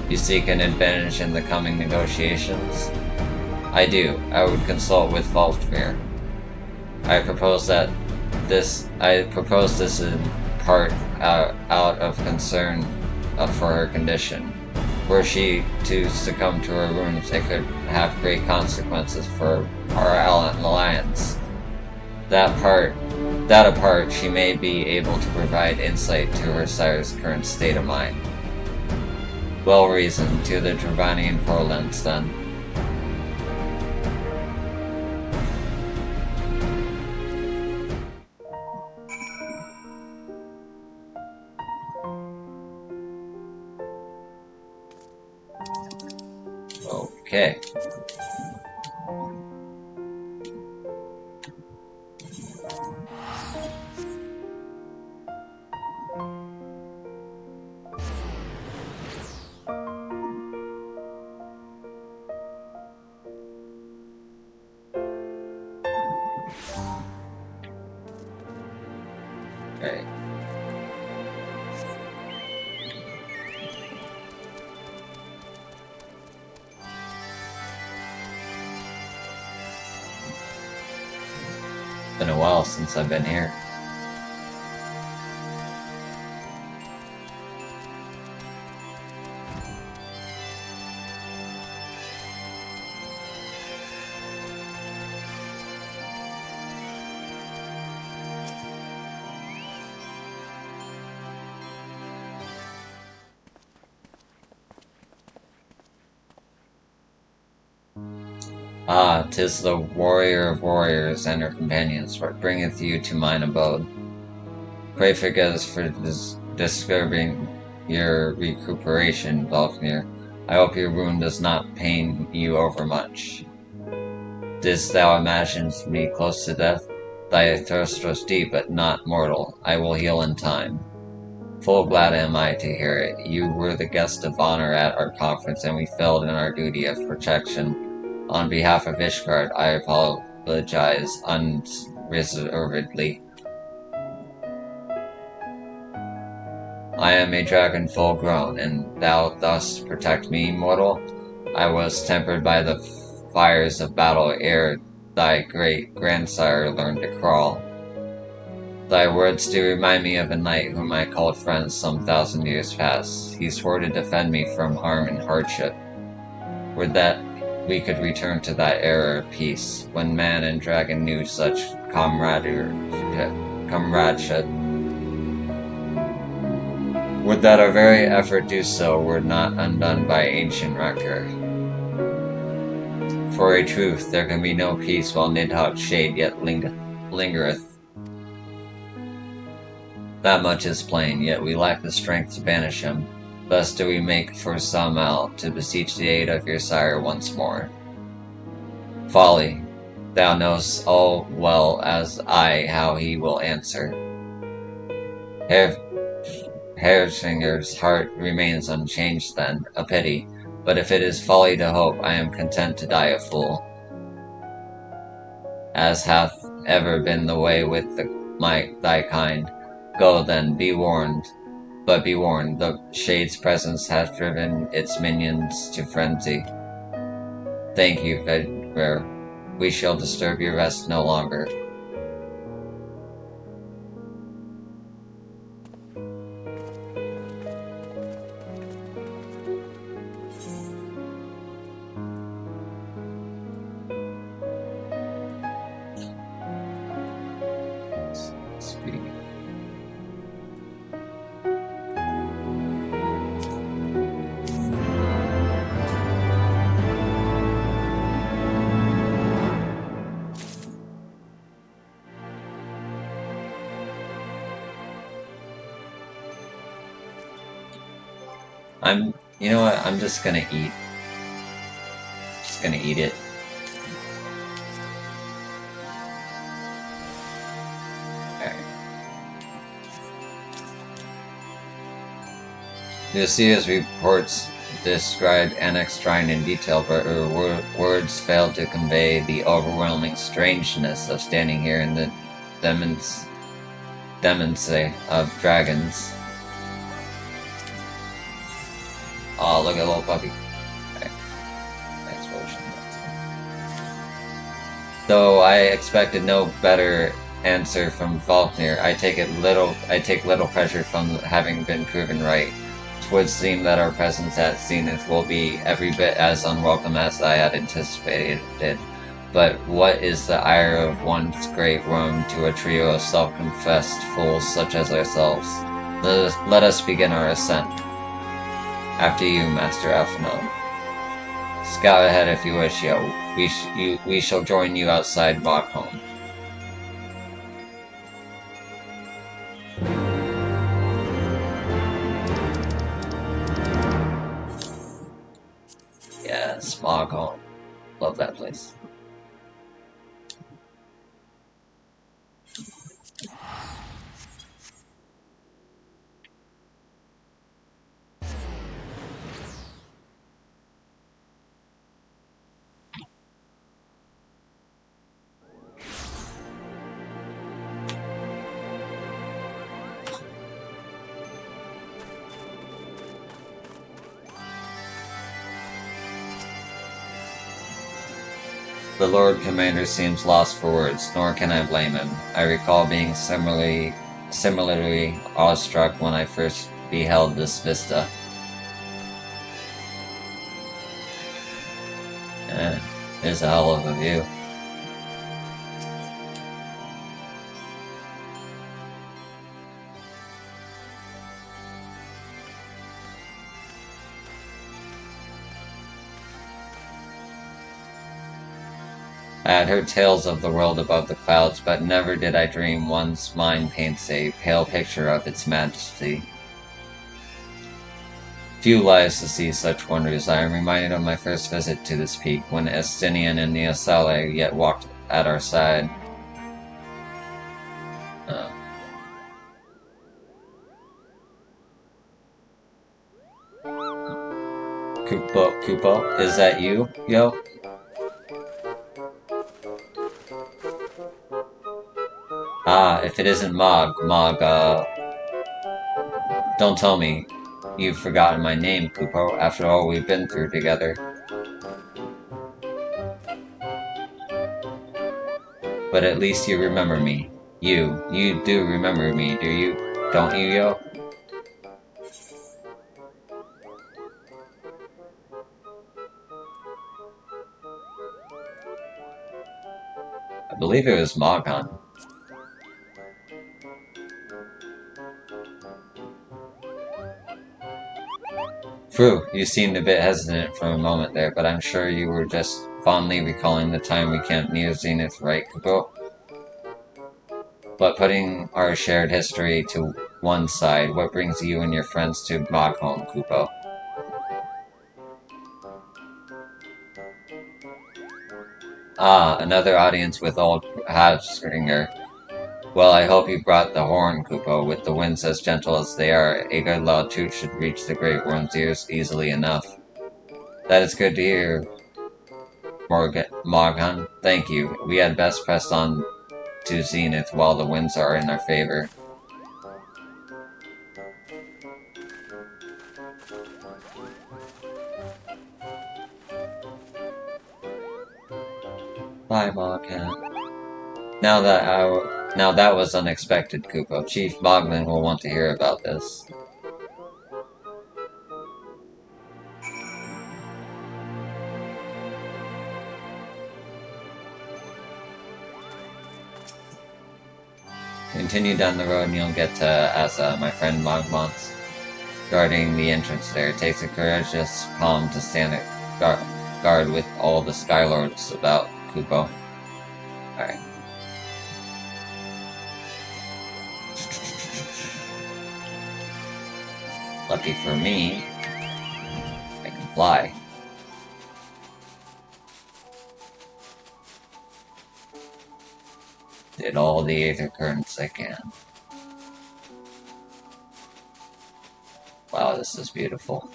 You seek an advantage in the coming negotiations? I do. I would consult with Voltmir. I propose this in part out of concern for her condition. Were she to succumb to her wounds, it could have great consequences for our alliance. That apart, she may be able to provide insight to her sire's current state of mind. Well reasoned. To the Travanian Porlents, then. Okay. Okay. Been a while since I've been here. Ah, 'tis the warrior of warriors and her companions, what bringeth you to mine abode. Pray forgive us for disturbing your recuperation, Volkmir. I hope your wound does not pain you overmuch. Didst thou imagine me close to death? Thy thirst was deep, but not mortal. I will heal in time. Full glad am I to hear it. You were the guest of honor at our conference, and we failed in our duty of protection. On behalf of Ishgard, I apologize unreservedly. I am a dragon full grown, and thou dost protect me, mortal? I was tempered by the fires of battle ere thy great-grandsire learned to crawl. Thy words do remind me of a knight whom I called friend some 1,000 years past. He swore to defend me from harm and hardship. Would that we could return to that era of peace, when man and dragon knew such comradeship. Would that our very effort do so were not undone by ancient rancor. For a truth, there can be no peace while Nidhogg's shade yet lingereth. That much is plain, yet we lack the strength to banish him. Thus do we make for Samal to beseech the aid of your sire once more. Folly, thou knowest all well as I how he will answer. Herfinger's heart remains unchanged then, a pity, but if it is folly to hope, I am content to die a fool. As hath ever been the way with thy kind, Go then, be warned. But be warned, the Shade's presence has driven its minions to frenzy. Thank you, Vedrir. We shall disturb your rest no longer. Speak. You know what, I'm just gonna eat. Just gonna eat it. Alright. Lucia's reports described Annex Shrine in detail, but her words failed to convey the overwhelming strangeness of standing here in the demons of dragons. Oh, look at little puppy. Okay. Explosion. Though I expected no better answer from Faulkner, I take little pleasure from having been proven right. It would seem that our presence at Zenith will be every bit as unwelcome as I had anticipated. But what is the ire of once great Rome to a trio of self-confessed fools such as ourselves? Let us begin our ascent. After you, Master Alphinaud. Scout ahead if you wish, yo. We shall join you outside Bogholm. Yeah, Bogholm. Love that place. The Lord Commander seems lost for words, nor can I blame him. I recall being similarly awestruck when I first beheld this vista. It's a hell of a view. I had heard tales of the world above the clouds, but never did I dream one's mind paints a pale picture of its majesty. Few lives to see such wonders. I am reminded of my first visit to this peak, when Estinian and Niasale yet walked at our side. Kupo, is that you, yo? Ah, if it isn't Mog, don't tell me you've forgotten my name, Kupo, after all we've been through together. But at least you remember me. You do remember me, do you? Don't you, yo? I believe it was Mogon. Phew, you seemed a bit hesitant for a moment there, but I'm sure you were just fondly recalling the time we camped near Zenith, right, Kupo? But putting our shared history to one side, what brings you and your friends to Bogholm, Kupo? Ah, another audience with old Havspringer. Well, I hope you brought the horn, Kupo. With the winds as gentle as they are, a good loud toot should reach the Great Worm's ears easily enough. That is good to hear, Morgan. Thank you. We had best press on to Zenith while the winds are in our favor. Now that was unexpected, Kupo. Chief Bogman will want to hear about this. Continue down the road and you'll get to Asa, my friend Mogmont's guarding the entrance there. It takes a courageous palm to stand at guard with all the Skylords about, Kupo. Alright. Lucky for me, I can fly. Did all the Aether Currents I can. Wow, this is beautiful.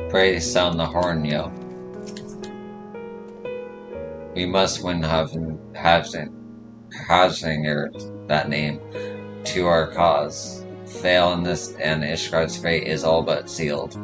Pray sound the horn, yo. We must win Havsinger, that name, to our cause. Fail in this, and Ishgard's fate is all but sealed.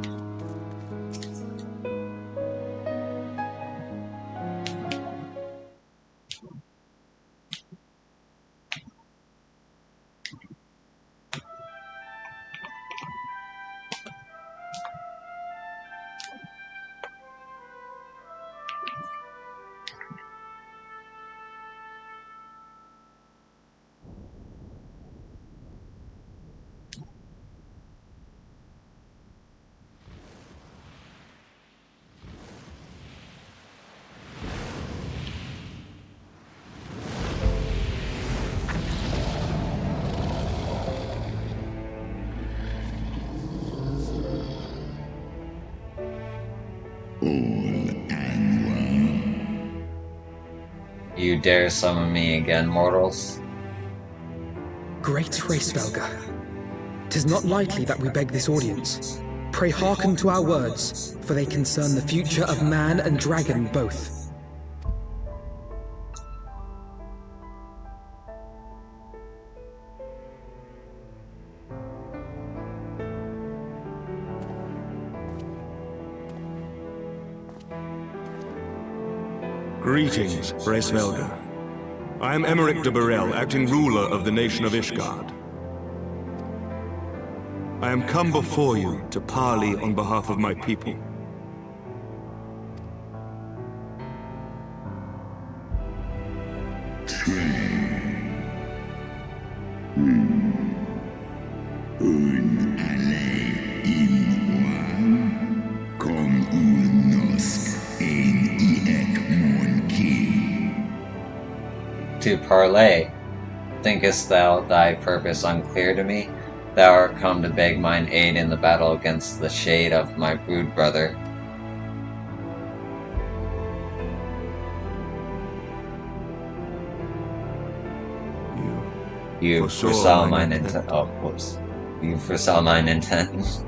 You dare summon me again, mortals? Great Hraesvelga, 'tis not lightly that we beg this audience. Pray hearken to our words, for they concern the future of man and dragon both. Greetings, Hraesvelga. I am Emeric de Burrell, acting ruler of the nation of Ishgard. I am come before you to parley on behalf of my people. To parley. Thinkest thou thy purpose unclear to me? Thou art come to beg mine aid in the battle against the shade of my brood brother. You foresaw mine intent. Oh, whoops. You foresaw mine intent.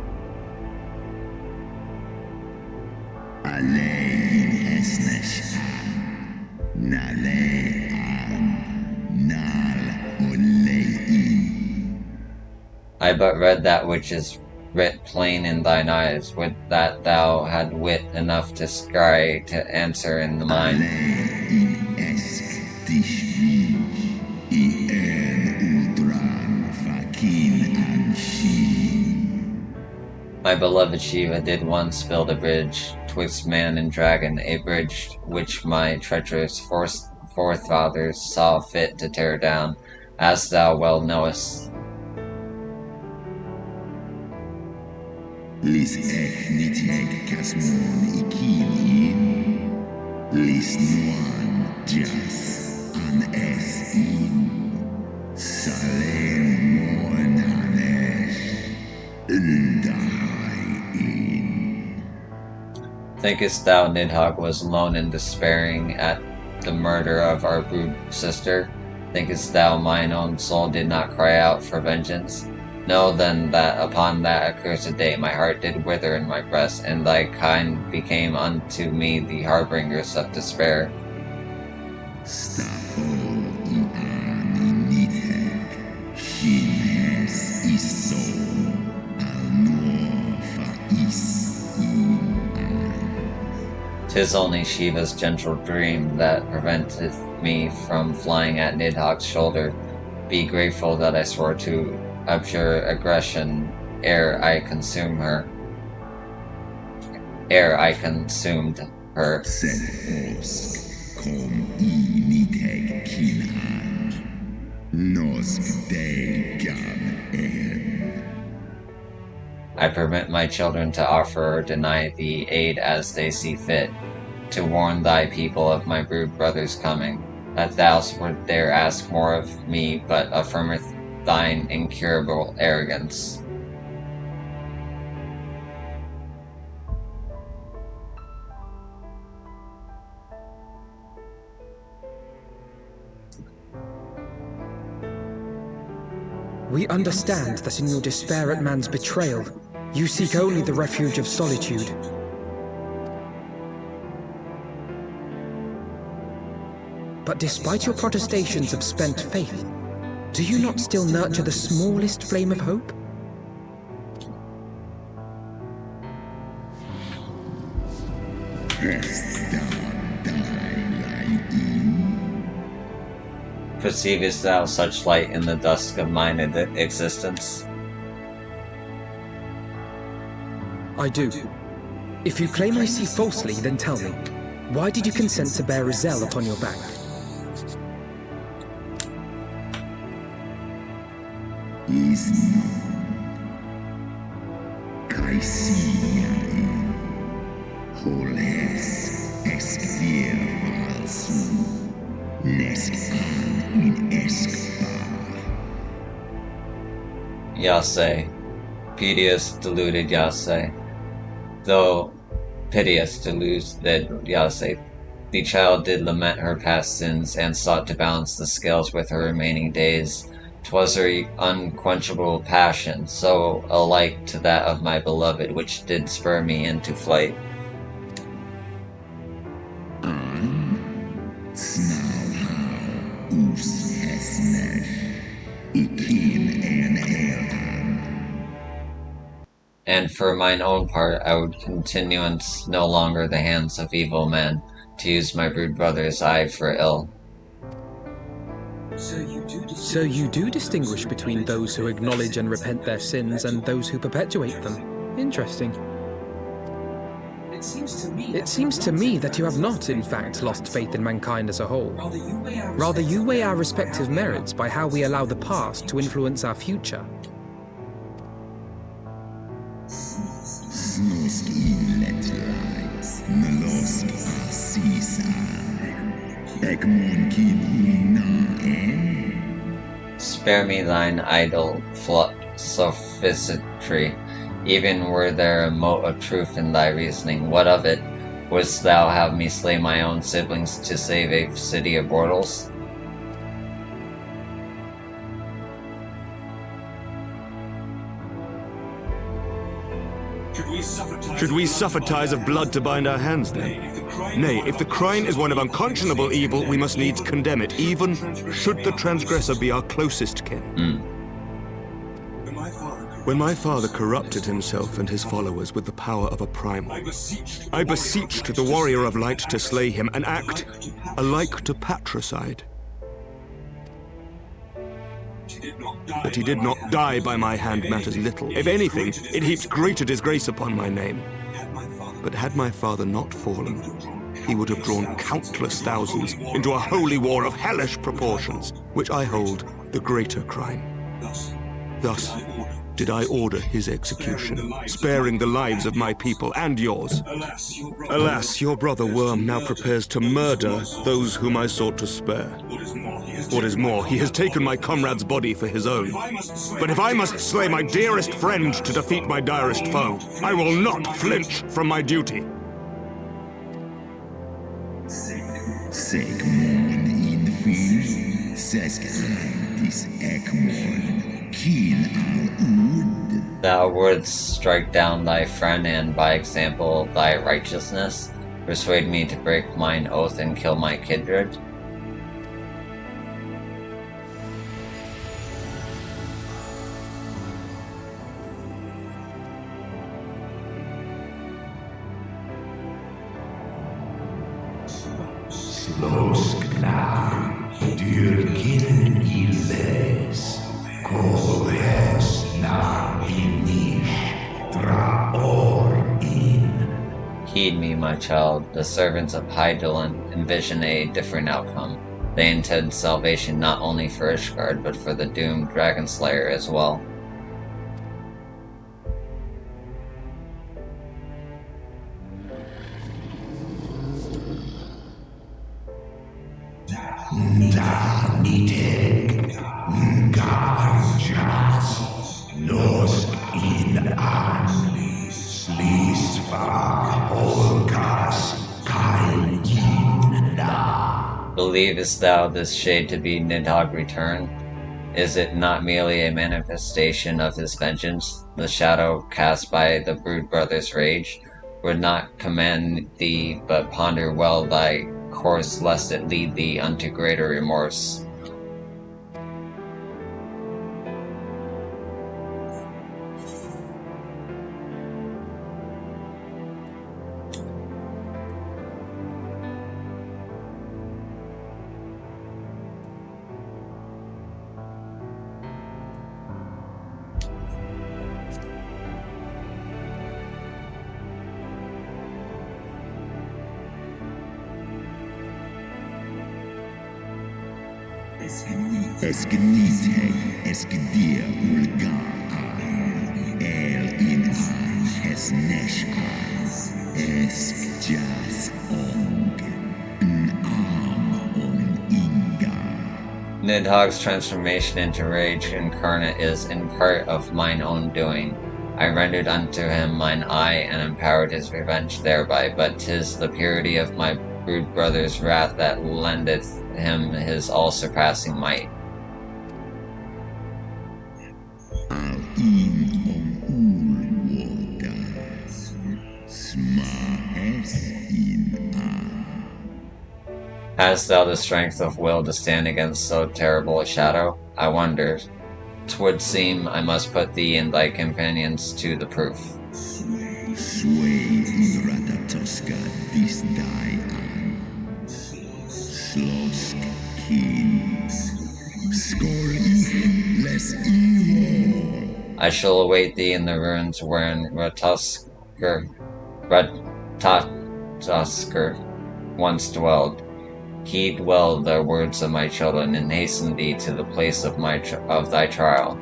I but read that which is writ plain in thine eyes. Would that thou had wit enough to scry to answer in the mind. My beloved Shiva did once build a bridge twixt man and dragon, a bridge which my treacherous forefathers saw fit to tear down, as thou well knowest. Lis echniteg casmon ikini, lis nuan jas an esin, salen monanesh, undain. Thinkest thou Nidhogg was alone and despairing at the murder of our brood sister? Thinkest thou mine own soul did not cry out for vengeance? Know then that upon that accursed day my heart did wither in my breast, and thy kind became unto me the harbingers of despair. Tis only Shiva's gentle dream that preventeth me from flying at Nidhogg's shoulder. Be grateful that I swore to abjure aggression ere I consumed her. I permit my children to offer or deny thee aid as they see fit, to warn thy people of my brood brother's coming, that thou wouldst dare ask more of me, but affirmeth thine incurable arrogance. We understand that in your despair at man's betrayal, you seek only the refuge of solitude. But despite your protestations of spent faith, do you not still nurture the smallest flame of hope? Perceivest thou such light in the dusk of mine existence? I do. If you claim I see falsely, then tell me, why did you consent to bear Rizel upon your back? Yase, piteous deluded Yase. Though piteous deluded Yase, the child did lament her past sins and sought to balance the scales with her remaining days. 'Twas her unquenchable passion, so alike to that of my beloved, which did spur me into flight. And for mine own part, I would continuance no longer the hands of evil men, to use my brood brother's eye for ill. So you do distinguish between those who acknowledge and repent their sins and those who perpetuate them. Interesting. It seems to me that you have not, in fact, lost faith in mankind as a whole. Rather, you weigh our respective merits by how we allow the past to influence our future. Spare me thine idle sophistry. Even were there a mote of truth in thy reasoning, what of it? Wouldst thou have me slay my own siblings to save a city of mortals? Should we suffer ties of blood to bind our hands, then? Nay, if the crime is one of unconscionable evil, we must needs condemn it, even should the transgressor be our closest kin. When my father corrupted himself and his followers with the power of a primal, I beseeched the warrior of light to slay him, an act alike to patricide. That he did not die by my hand matters little. If anything, it heaps greater disgrace upon my name. But had my father not fallen, he would have drawn countless thousands into a holy war of hellish proportions, which I hold the greater crime. Thus did I order his execution, sparing the lives of my people and yours. Alas, your brother Worm now prepares to murder those whom I sought to spare. What is more, he has taken my comrade's body for his own. But if I must slay my dearest friend to defeat my direst foe, I will not flinch from my duty. Segmon infil, Saskaitis Ekmon, Kin al-Ud. Thou wouldst strike down thy friend, and by example thy righteousness persuade me to break mine oath and kill my kindred? Sloskna, dyrkin illes, kolhes na inish, traor in. Heed me, my child. The servants of Hydaelyn envision a different outcome. They intend salvation not only for Ishgard, but for the doomed Dragon Slayer as well. Da nitek, garjas, nosk in an, slisva olgas, kain na. Believest thou this shade to be Nidhogg returned? Is it not merely a manifestation of his vengeance? The shadow cast by the brood brothers' rage would not command thee, but ponder well thy course, lest it lead thee unto greater remorse. Esgniteg, esgdir ulga an, in an, esnesh an, eskjas ong, on inga. Nidhogg's transformation into rage incarnate is in part of mine own doing. I rendered unto him mine eye, and empowered his revenge thereby, but 'tis the purity of my brood brother's wrath that lendeth him his all-surpassing might. Hast thou the strength of will to stand against so terrible a shadow? I wonder. 'Twould seem I must put thee and thy companions to the proof. Sway Ratatoska dis die an. Slosk kings. Skol ich les evil. I shall await thee in the ruins wherein Ratatoskr once dwelled. Heed well the words of my children, and hasten thee to the place of thy trial.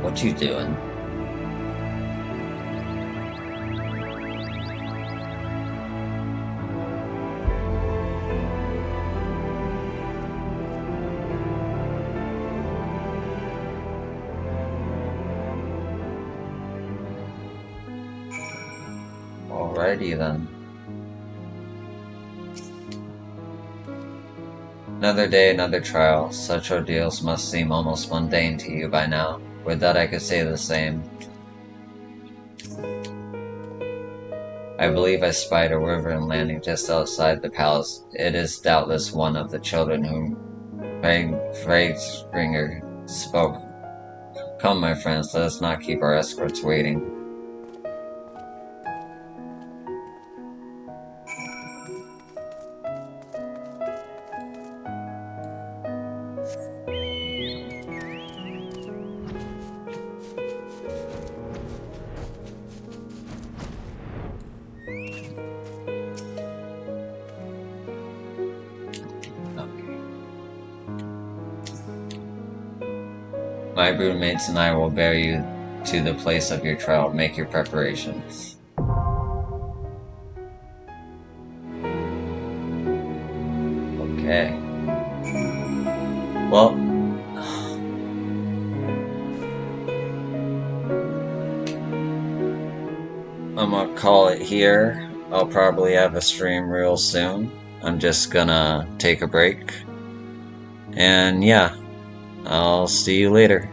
What you doing? Alrighty then. Another day, another trial. Such ordeals must seem almost mundane to you by now. Would that I could say the same. I believe I spied a wyvern landing just outside the palace. It is doubtless one of the children whom Freyspringer spoke. Come, my friends, let us not keep our escorts waiting. My broodmates and I will bear you to the place of your trial. Make your preparations. Okay. Well, I'm gonna call it here. I'll probably have a stream real soon. I'm just gonna take a break. And yeah, I'll see you later.